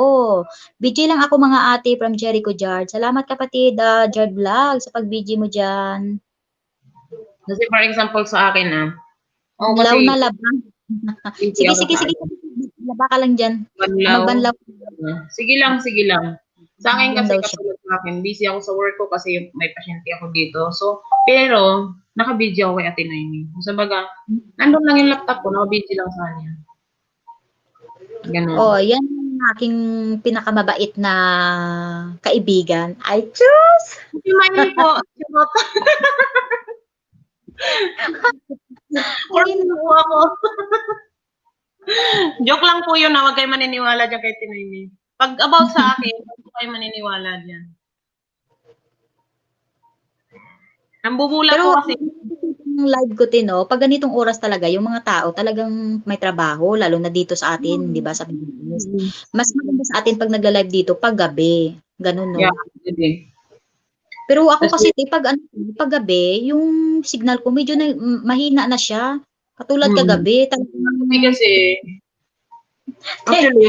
BG lang ako mga ate from Jericho Jard. Salamat kapatid, Jard Vlog, sa pag-BG mo dyan.
Kasi for example sa akin
Law na labang. Sige. Laba ka lang dyan. Magbanlaw.
Sige lang. Sa akin kasi katulad sa akin, busy ako sa work ko kasi may pasyente ako dito. So, pero, naka-video ako kay Ate Noemi. Sa baga, nandun lang yung laptop ko, naka-video lang sa kanya. Ganun.
Oh, yan ang aking pinakamabait na kaibigan. Ay, Diyos!
Smile po. po ako. Joke lang po yun, huwag kayo maniniwala dyan kay Tinoymi. Pag about sa akin, huwag kayo maniniwala dyan. Nambubula
Pero,
ko kasi.
Yung live ko Tino, pag ganitong oras talaga, yung mga tao talagang may trabaho, lalo na dito sa atin, di ba, sa Pilipinas. Mas maganda sa atin pag nagla-live dito, pag gabi. Ganun, no?
Yeah, good.
Pero ako kasi, pag gabi, yung signal ko, medyo mahina na siya. Katulad kagabi.
Kasi, actually,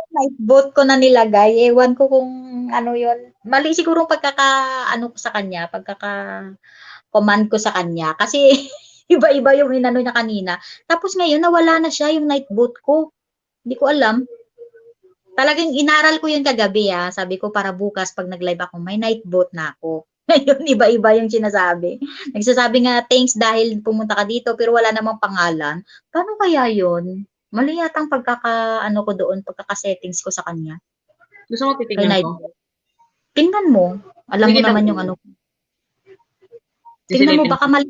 night boat ko na nilagay. Ewan ko kung ano yun. Mali siguro pagkaka-command ko sa kanya. Kasi, iba-iba yung inano niya kanina. Tapos ngayon, nawala na siya yung night boat ko. Hindi ko alam. Talagang inaral ko yun kagabi, Sabi ko, para bukas, pag nag-live ako, may night boat na ako. Ngayon, iba-iba yung sinasabi. Nagsasabi nga, thanks dahil pumunta ka dito, pero wala namang pangalan. Paano kaya yun? Mali yatang ko doon, pagkaka-settings ko sa kanya.
Gusto mo titignan ko?
Tingnan mo. Alam mo naman yung Tingnan mo, baka mali.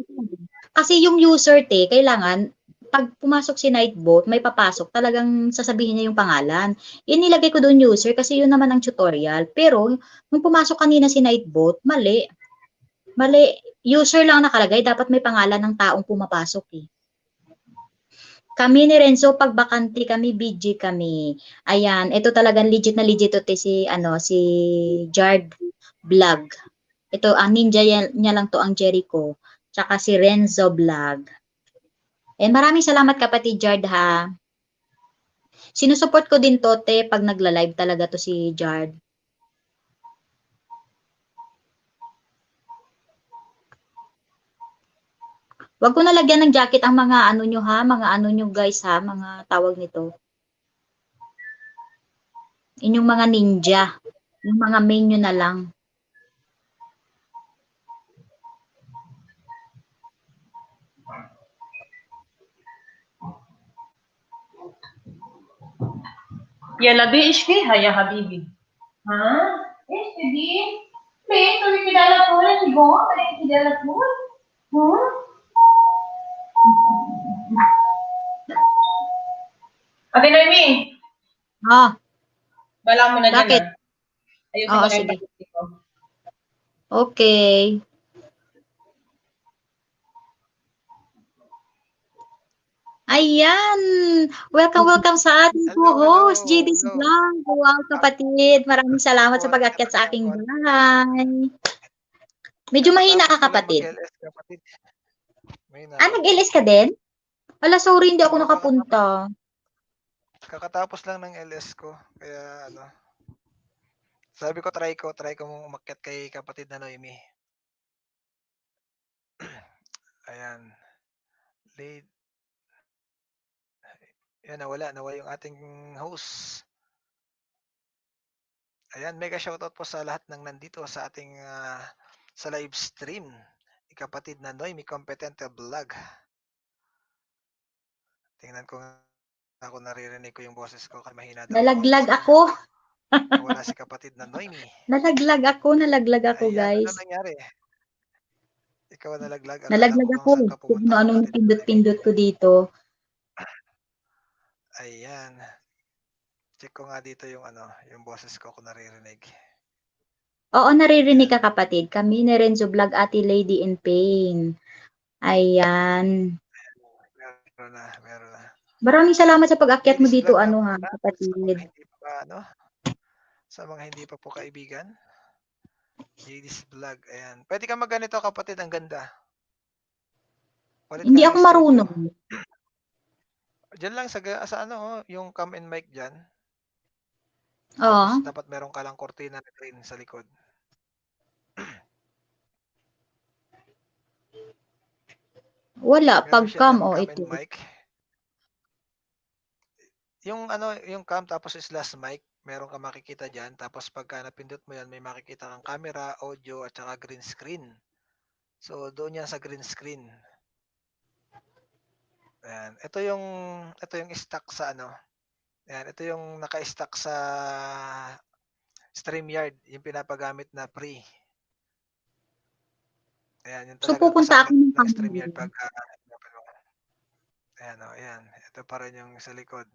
Kasi yung user, kailangan, pag pumasok si Nightbot, may papasok, talagang sasabihin niya yung pangalan. Inilagay ko doon user kasi yun naman ang tutorial. Pero, nung pumasok kanina si Nightbot, mali. Mali. User lang nakalagay, dapat may pangalan ng taong pumapasok Kami ni Renzo, pag bakante kami, BG kami. Ayan, ito talagang legit na legit si Jard Vlog. Ito, ang ninja niya lang to ang Jericho. Tsaka si Renzo Vlog. Maraming salamat kapatid Jard ha. Sinusupport ko din to pag nagla-live talaga to si Jard. Wag ko nalagyan ng jacket ang mga nyo guys ha, mga tawag nito. Inyong mga ninja. Yung mga main nyo na lang.
يلا ايش فيها يا حبيبي؟ ها؟ ايش تبي؟ ليه تبي كده على طول الجوع؟ ليه كده على طول؟ Ate Noemi. Bala mo na
Bakit?
dyan Ayusin ko na yung
sige.
pagkakas ko.
Okay. Ayan! Welcome sa ating
Hello,
co-host,
hello,
JD's
hello.
Vlog. Wow, kapatid. Maraming salamat sa
Konti
pag-akyat
lang
sa
yan,
aking
konti.
bahay. Medyo mahina
Kakatapos
ka,
ko lang
kapatid.
mag-LS, kapatid. May
Nag-LS ka din? Wala, sorry, hindi ako
Oo,
nakapunta.
kakatapos lang ng LS ko. Kaya ano, sabi ko try ko mong umakyat kay kapatid na Noemi. Ayan. Late. Yan, nawala yung ating host. Ayan, mega shoutout po sa lahat ng nandito sa ating sa live stream. Kapatid na Noemi Competente Vlog. Tingnan ko nga ako naririnig ko yung boses ko kasi mahina daw ang boses
Nalaglag
ko.
ako.
Nawala si kapatid na Noemi.
Nalaglag ako,
Ayan, ano
guys.
nangyari? Ikaw ang nalaglag. Akala ko
Nalaglag
kung
ako.
saan ka
Kung
pumunta,
ano-anong
kapatid na Noemi.
napindot-pindot ko dito.
Ayan. Check ko nga dito yung yung boses ko kung naririnig.
Oo, naririnig ka, kapatid. Kami ni Renzo Vlog, Ate Lady in Pain. Ayan.
Meron na.
Maraming salamat sa pag-akyat mo
Ladies
dito,
vlog nga
ha,
pala,
kapatid.
sa mga hindi pa po kaibigan. Ladies vlog, ayan. Pwede ka magganito, kapatid, ang ganda. Palit
Hindi
ka
ako
ng studio.
marunong.
Diyan lang sa yung cam and mic dyan.
Oo.
Tapos dapat meron ka lang kortina na green sa likod.
Wala,
Meron siya
pag-cam,
dyan, cam
ito.
and mic. Yung cam tapos slash mic, meron ka makikita dyan. Tapos pagka napindot mo yan, may makikita kang camera, audio, at saka green screen. So, doon yan sa green screen. Ayan. Ito yung stock sa Ayan, ito yung naka-stock sa StreamYard, yung pinapagamit na free. Ayan, yung
So,
talagang
pupunta
kasama
ako ng
ng StreamYard
company.
pag ayan, ayan. Ito pa rin yung sa likod.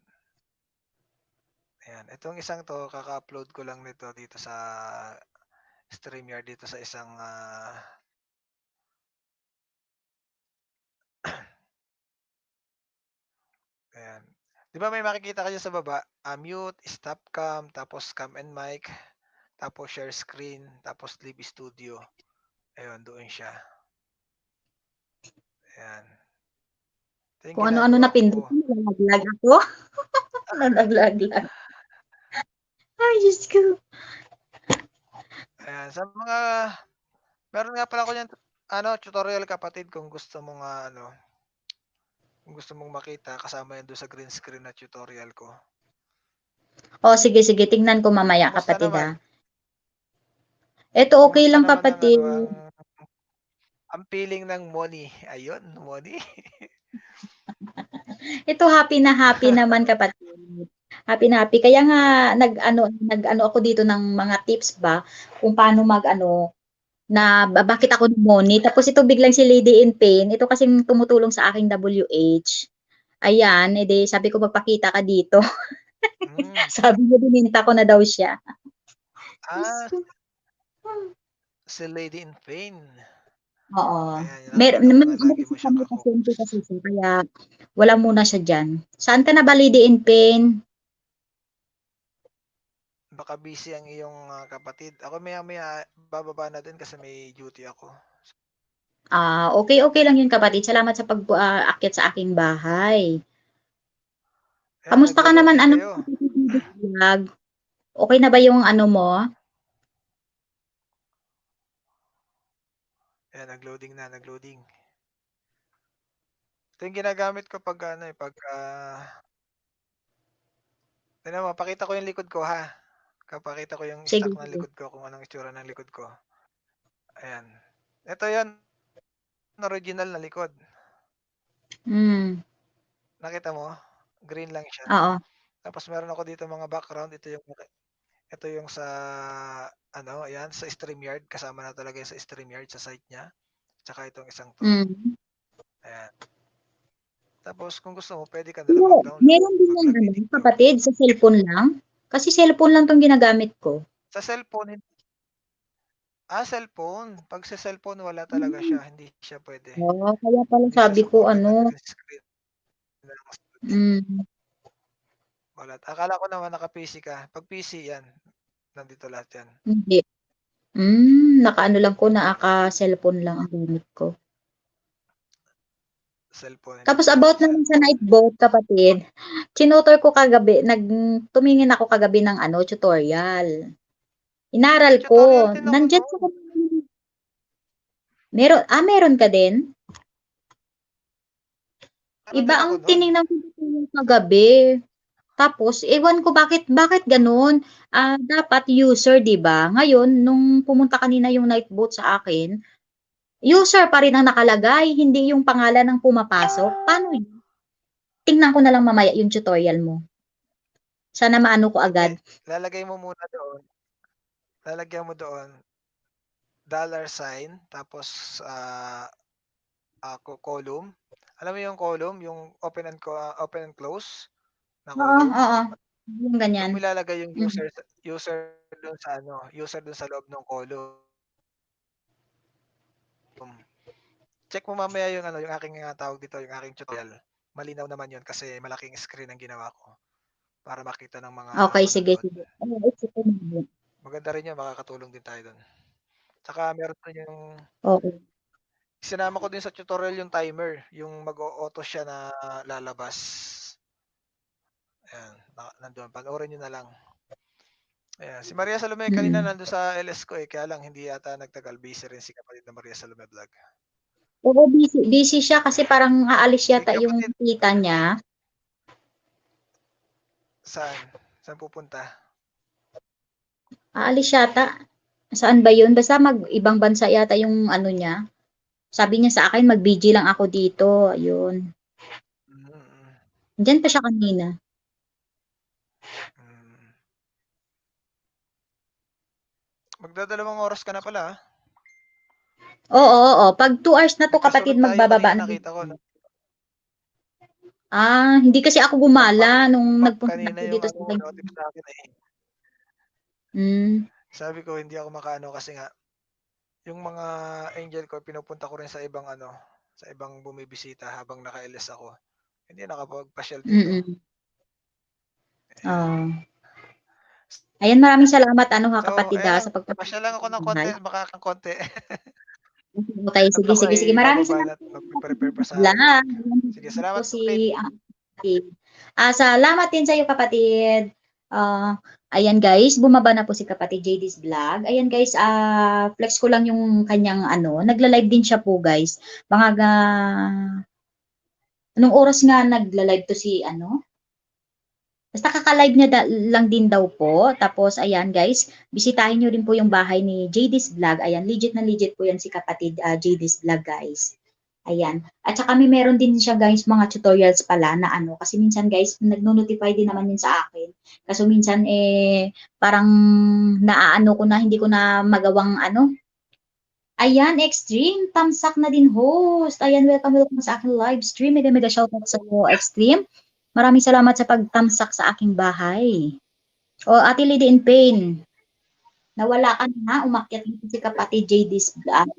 Ayan, itong isang to, kaka-upload ko lang nito dito sa StreamYard dito sa isang ayan. Di ba may makikita kayo sa baba? Mute, stop cam, tapos cam and mic, tapos share screen, tapos live studio. Ayun, doon siya. Ayan. Ito yung
Kung ano-ano
ginagawa
napindot
ko.
ko, nalaglag ako. Nalaglag. Ay, Diyos ko.
Ayan, sa mga meron nga pala ako yan tutorial, kapatid, kung gusto mong kung gusto mong makita, kasama yan doon sa green screen na tutorial ko.
O, sige, tingnan ko mamaya,
Kumusta
kapatid,
naman?
ha. Ito, okay
Kumusta
lang,
naman
kapatid.
ang feeling ng money? Ayun, money.
Ito, happy naman, kapatid. Happy na happy. Kaya nga, nag-ano ako dito ng mga tips ba, kung paano bakit ako Moni. Tapos ito biglang si Lady in Pain. Ito kasing tumutulong sa aking WH. Ayan, edi sabi ko magpakita ka dito. Sabi niya, bininta ko na daw siya.
Si Lady in Pain.
Oo.
Ayan, nakikita ko na lagi mo siyang
Pasyente kasi siya, kaya wala muna siya dyan. Saan ka na ba, Lady in Pain?
Baka busy ang iyong kapatid. Ako maya bababa na din kasi may duty ako.
Okay lang yun, kapatid. Salamat sa pag-akyat sa aking bahay.
Ayan,
Kamusta ka naman,
kayo.
vlog? Okay na ba yung mo?
Ayan, nagloading. Ito yung ginagamit ko pag tignan mo, pakita ko yung likod ko, ha. Kapakita ko yung
Sige.
stock ng likod ko, kung anong itsura ng likod ko. Ayan. Ito yan, original na likod. Nakita mo? Green lang siya.
Oo.
Tapos meron ako dito mga background. Ito yung sa ayan, sa StreamYard. Kasama na talaga yung sa StreamYard sa site niya. Tsaka itong isang to. Ayan. Tapos kung gusto mo, pwede ka na lang mag-download.
Meron din yung kapatid, sa cellphone lang? Kasi cellphone lang tong ginagamit ko.
Sa cellphone, Cellphone. Pag sa cellphone, wala talaga siya. Hindi siya pwede.
Kaya pala
Hindi siya
sabi ko
supported na
ano.
green screen.
Mm,
Wala. Akala ko naman naka-PC ka. Pag PC yan, nandito lahat yan.
hindi. Naka-ano lang ko, naka-cellphone lang ang gamit ko.
Cellphone, hindi
Tapos
pwede
about
sa
naman sa
cellphone.
night boat, kapatid, tinutor ko kagabi, tumingin ako kagabi ng tutorial. Inaral
May tutorial
ko.
din ako
Nandyan sa
noon.
meron ka din?
Meron
Iba
din
ang
ako noon.
tiningnan ko kagabi. Tapos, ewan ko bakit ganun. Dapat user, di ba? Ngayon, nung pumunta kanina yung night boat sa akin, user pa rin ang nakalagay, hindi yung pangalan ng pumapasok. Paano yun? Tingnan ko na lang mamaya yung tutorial mo. Sana maano ko agad.
Hindi. Lalagay mo muna doon. Lalagyan mo doon $sign, tapos column. Alam mo yung column, yung open and close na column.
Oo. Yung
Doon
ganyan.
mo ilalagay yung user doon sa user doon sa loob ng column. Check mo mamaya yung yung aking tawag dito, yung aking tutorial. Malinaw naman yun kasi malaking screen ang ginawa ko para makita ng mga
Okay, sige.
manonood. Maganda rin yun, makakatulong din tayo doon. Tsaka meron din yung sinama ko din sa tutorial yung timer, yung mag-auto siya na lalabas. Ayan, nandoon. Panoorin nyo na lang. Ayan. Si Maria Salome kanina nandun sa LS ko kaya lang hindi yata nagtagal. Busy rin si kapatid na Maria Salome Vlog.
Oo, busy siya kasi parang aalis yata yung tita niya.
Saan? Saan pupunta?
Aalis yata. Saan ba yun? Basta ibang bansa yata yung ano niya. Sabi niya sa akin, mag-BG lang ako dito. Ayun. Diyan pa siya kanina.
Magdadalawang oras ka na pala.
Oo. Pag 2 hours na to, kapatid, magbababa na.
Nakita ko.
Hindi kasi ako gumala nung nagpunta
kanina
ako
yung
dito sa
notif sa akin Sabi ko hindi ako makaano kasi nga yung mga angel ko pinupunta ko rin sa ibang sa ibang bumibisita habang naka-LS ako. Hindi nakapagpasyal dito.
Ayan, maraming salamat kapatid sa pagpapasyal.
Pasyal lang ako ng konti, makakang konti.
Okay, sige. Maraming salamat.
Magpe-prepare pa sa Sige, salamat po.
Salamat din sa iyo, kapatid. Ayan guys, bumaba na po si kapatid JD's Vlog. Ayan guys, flex ko lang yung kanyang nagla-live din siya po guys. Mga anong oras nga nagla-live to si Basta kaka-live niya lang din daw po. Tapos, ayan guys, bisitahin nyo rin po yung bahay ni JD's Vlog. Ayan, legit na legit po yan si kapatid JD's Vlog guys. Ayan. At saka meron din siya guys mga tutorials pala na kasi minsan guys, nagno-notify din naman yun sa akin. Kaso minsan parang naaano ko na, hindi ko na magawang Ayan, Extreme, tamsak na din host. Ayan, welcome sa aking live stream. Mega shoutout sa iyo, Extreme. Maraming salamat sa pagtamsak sa aking bahay. Ate Lady in Pain. Nawala ka na, umakyat dito si kapatid JD's Vlog.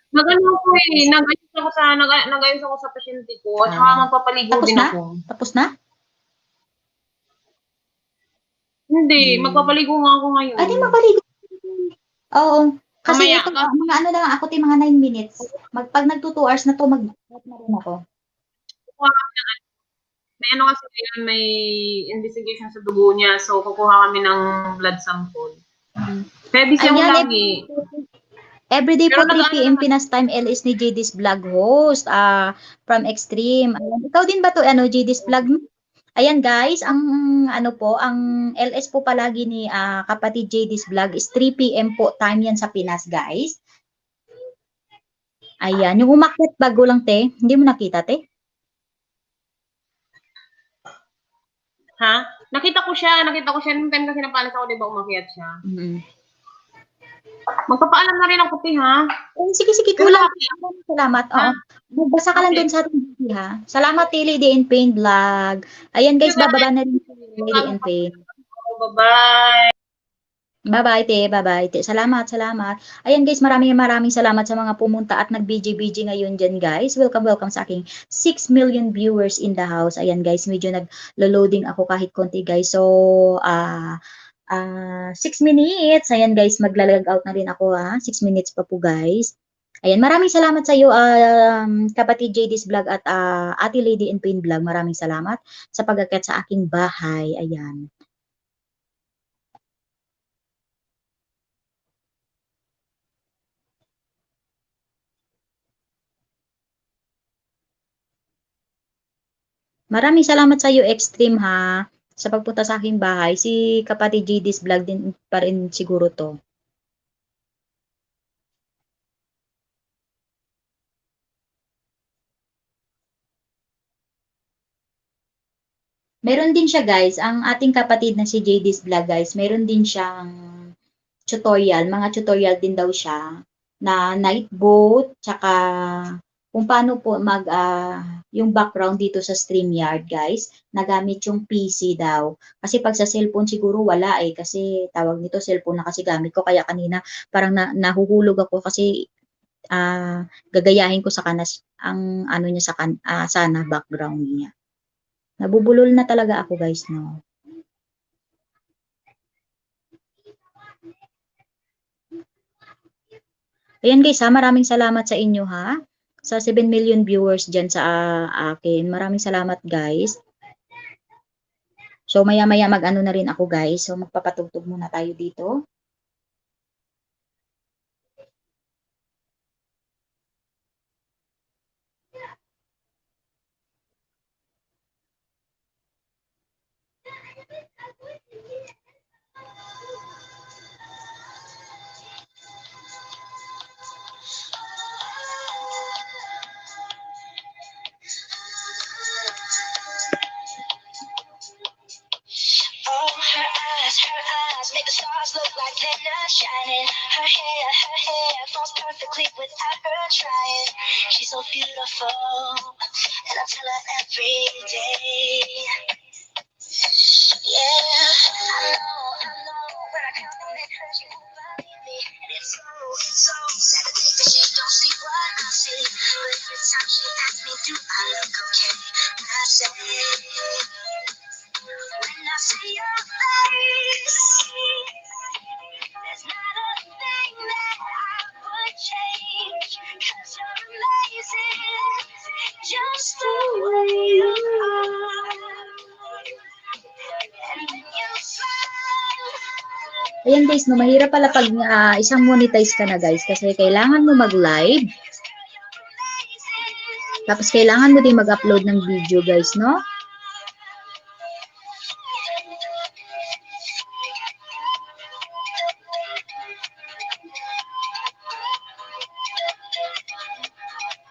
Nag-ayos ako sa pasyente ko at saka magpapaligo din ako.
Tapos na?
Hindi, magpapaligo nga ako ngayon.
Di magpaligo. Oo. Kasi ito, mga lang, ako mga 9 minutes. Pag nag 2 hours na to, mag-out na rin ako.
May kasi ngayon, may investigation sa dugo niya. So, kukuha kami ng blood sample. Pwede siyang lagi.
Everyday po 3 p.m. Pinas time, LS ni JD's Vlog host from Extreme. Ayan. Ikaw din ba to JD's Vlog? Ayan guys, ang ang LS po palagi ni kapatid JD's Vlog is 3 p.m. po time yan sa Pinas guys. Ayan, yung umakyat bago lang te, hindi mo nakita te?
Ha? Nakita ko siya nung time kasi napalas ako, di ba umakyat siya? Magpapaalam na rin ako, te, ha?
Sige, kulang. Salamat. Oo. Magbasa ka lang doon sa ating video, ha? Salamat, Lady in Pain Vlog. Ayan, guys, bababa na rin si Lady in Pain.
Bye-bye.
Bye-bye, te. Bye-bye, te. Salamat, salamat. Ayan, guys, maraming salamat sa mga pumunta at nag-BG ngayon dyan, guys. Welcome sa aking 6 million viewers in the house. Ayan, guys, medyo nag-loading ako kahit konti, guys. So, 6 minutes. Ayan, guys, maglalag out na rin ako, 6 minutes pa po, guys. Ayan, maraming salamat sa iyo, kapatid JD's Vlog at Ate Lady in Pain Vlog. Maraming salamat sa pag-akyat sa aking bahay. Ayan. Maraming salamat sa iyo, Extreme, sa pagpunta sa aking bahay. Si kapatid JD's Vlog din pa rin siguro to. Meron din siya, guys, ang ating kapatid na si JD's Vlog, guys, meron din siyang tutorial, mga tutorial din daw siya na night boat, tsaka kung paano po yung background dito sa StreamYard, guys, nagamit yung PC daw. Kasi pag sa cellphone siguro wala kasi tawag nito cellphone na kasi gamit ko, kaya kanina parang nahuhulog ako kasi gagayahin ko sa kanas ang ano niya sana background niya. Nabubulol na talaga ako, guys, no. Ayan, guys, maraming salamat sa inyo, sa 7 million viewers dyan sa akin. Maraming salamat, guys. So, maya-maya mag-ano na rin ako, guys. So, magpapatugtog muna tayo dito. Make the stars look like they're not shining. Her hair falls perfectly without her trying. She's so beautiful, and I tell her every day. Yeah, I know. When I compliment her, she won't believe me, and it's so sad to think that she don't see what I see. But every time she asks me, do I look okay? I say, when I see your face, there's not a thing that I would change. 'Cause you're amazing, just the way you are. And when you smile. Ayan, guys, no, mahirap pala pag isang monetize ka na, guys, kasi kailangan mo mag-live. Tapos kailangan mo din mag-upload ng video, guys, no?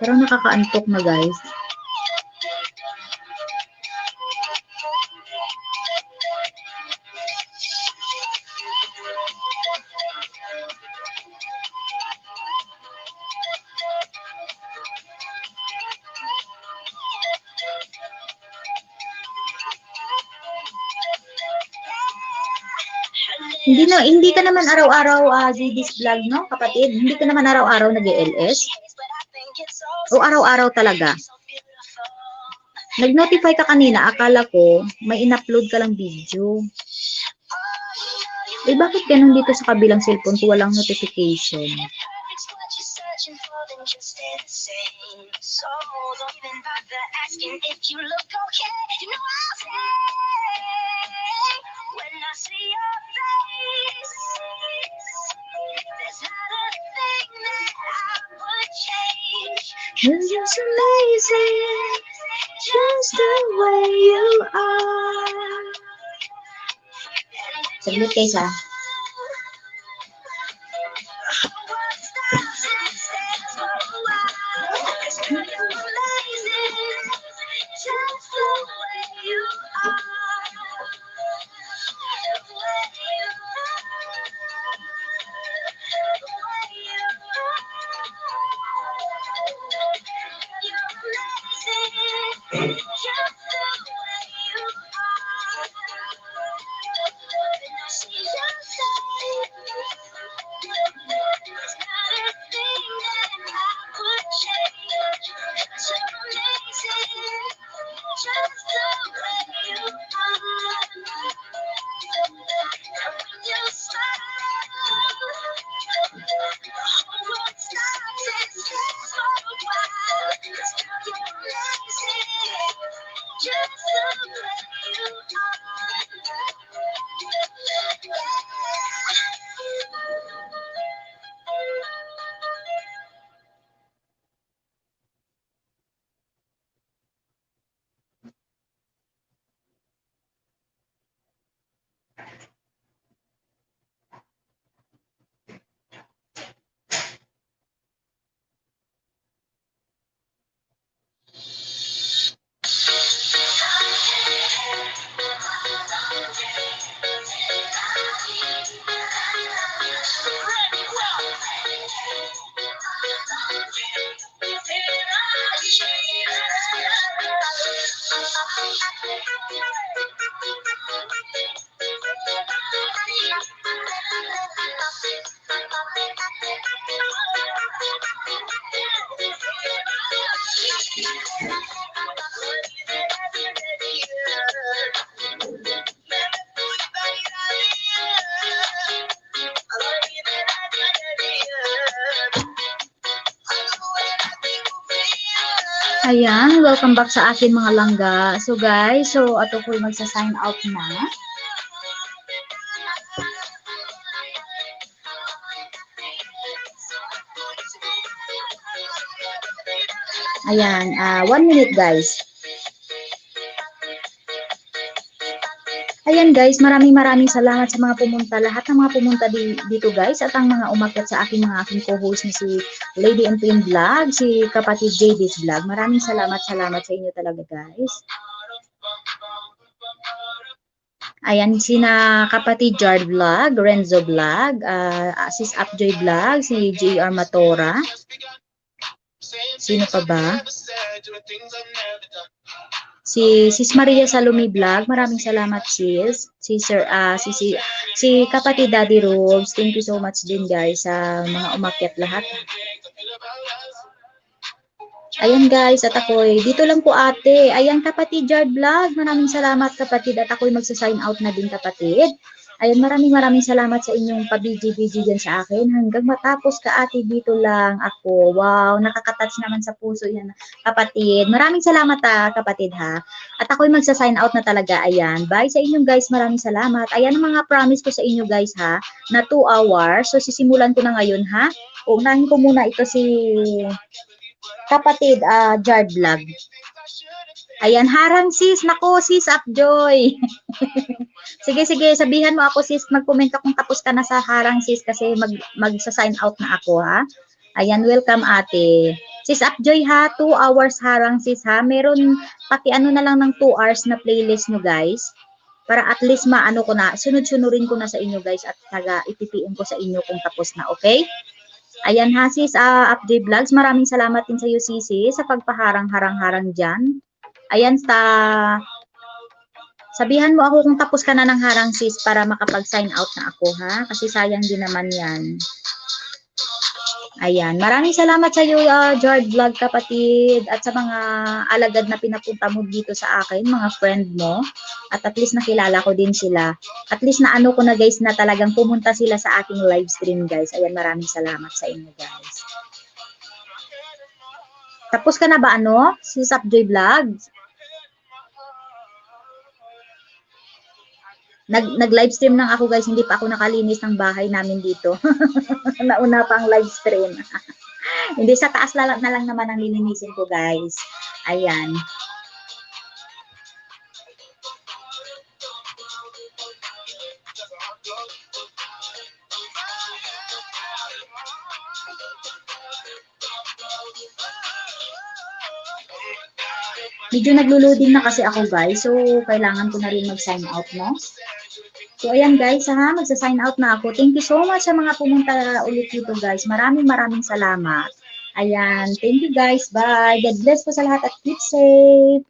Pero nakakaantok na, guys. Hindi ka naman araw-araw JD's Vlog, no, kapatid? Hindi ka naman araw-araw nag-LS? O araw-araw talaga? Nag-notify ka kanina, akala ko may in-upload ka lang video. Eh, bakit ganun dito sa kabilang cellphone ko walang notification? You're just amazing, just the way you are. Saglit, guys, Ayan, welcome back sa akin mga langga. So guys, ato ko magsa-sign out na. Ayan, 1 minute guys. Ayan guys, maraming salamat sa mga pumunta. Lahat ng mga pumunta dito guys at ang mga umakyat sa aking co-host na si Lady and Twin Vlog, si kapatid JD's Vlog. Maraming salamat sa inyo talaga guys. Ayan, sina kapatid Jard Vlog, Renzo Vlog, Sis Upjoy Vlog, si JR Matora. Sino pa ba? Si Sis Maria Salome Vlog, maraming salamat sis. Si kapatid Daddy Robes, thank you so much din guys sa mga umakyat lahat. Ayan guys, at ako'y dito lang po ate. Ayan kapatid Jard Vlog, maraming salamat kapatid at ako'y magsa-sign out na din kapatid. Ayan, maraming salamat sa inyong pa-BG dyan sa akin. Hanggang matapos ka ate, dito lang ako. Wow, nakaka-touch naman sa puso yan kapatid. Maraming salamat kapatid ha. At ako'y magsa-sign out na talaga. Ayan, bye sa inyong guys, maraming salamat. Ayan ang mga promise ko sa inyo guys ha, na 2 hours. So sisimulan ko na ngayon ha. Unahin ko muna ito si kapatid Jard Vlog. Ayan, harang sis. Nako sis Upjoy. Sige, sabihan mo ako sis. Mag-comment ka kung tapos ka na sa harang sis kasi magsa-sign out na ako ha. Ayan, welcome ate. Sis Upjoy ha, 2 hours harang sis ha. Meron paki-ano na lang ng 2 hours na playlist nyo guys. Para at least maano ko na, sunod-sunurin ko na sa inyo guys at ipipiin ko sa inyo kung tapos na, okay? Ayan ha sis, Upjoy Vlogs, maraming salamat din sa iyo sisi sa pagpaharang-harang-harang dyan. Ayan, sabihan mo ako kung tapos ka na ng harang sis para makapag-sign out na ako ha. Kasi sayang din naman yan. Ayan, maraming salamat sa iyo Jard Vlog kapatid. At sa mga alagad na pinapunta mo dito sa akin, mga friend mo. At least nakilala ko din sila. At least naano ko na guys na talagang pumunta sila sa aking live stream guys. Ayan, maraming salamat sa inyo guys. Tapos ka na ba si Upjoy Vlogs? Nag-live stream lang ako guys, hindi pa ako nakalinis ng bahay namin dito. Nauna pa ang live stream. Hindi, sa taas na lang naman ang lilinisin ko guys. Ayan. Medyo naglo-loading na kasi ako guys, so kailangan ko na rin mag-sign out, no? So ayan guys, ha, magsa-sign out na ako. Thank you so much sa mga pumunta ulit dito guys. Maraming salamat. Ayan, thank you guys. Bye. God bless po sa lahat at keep safe.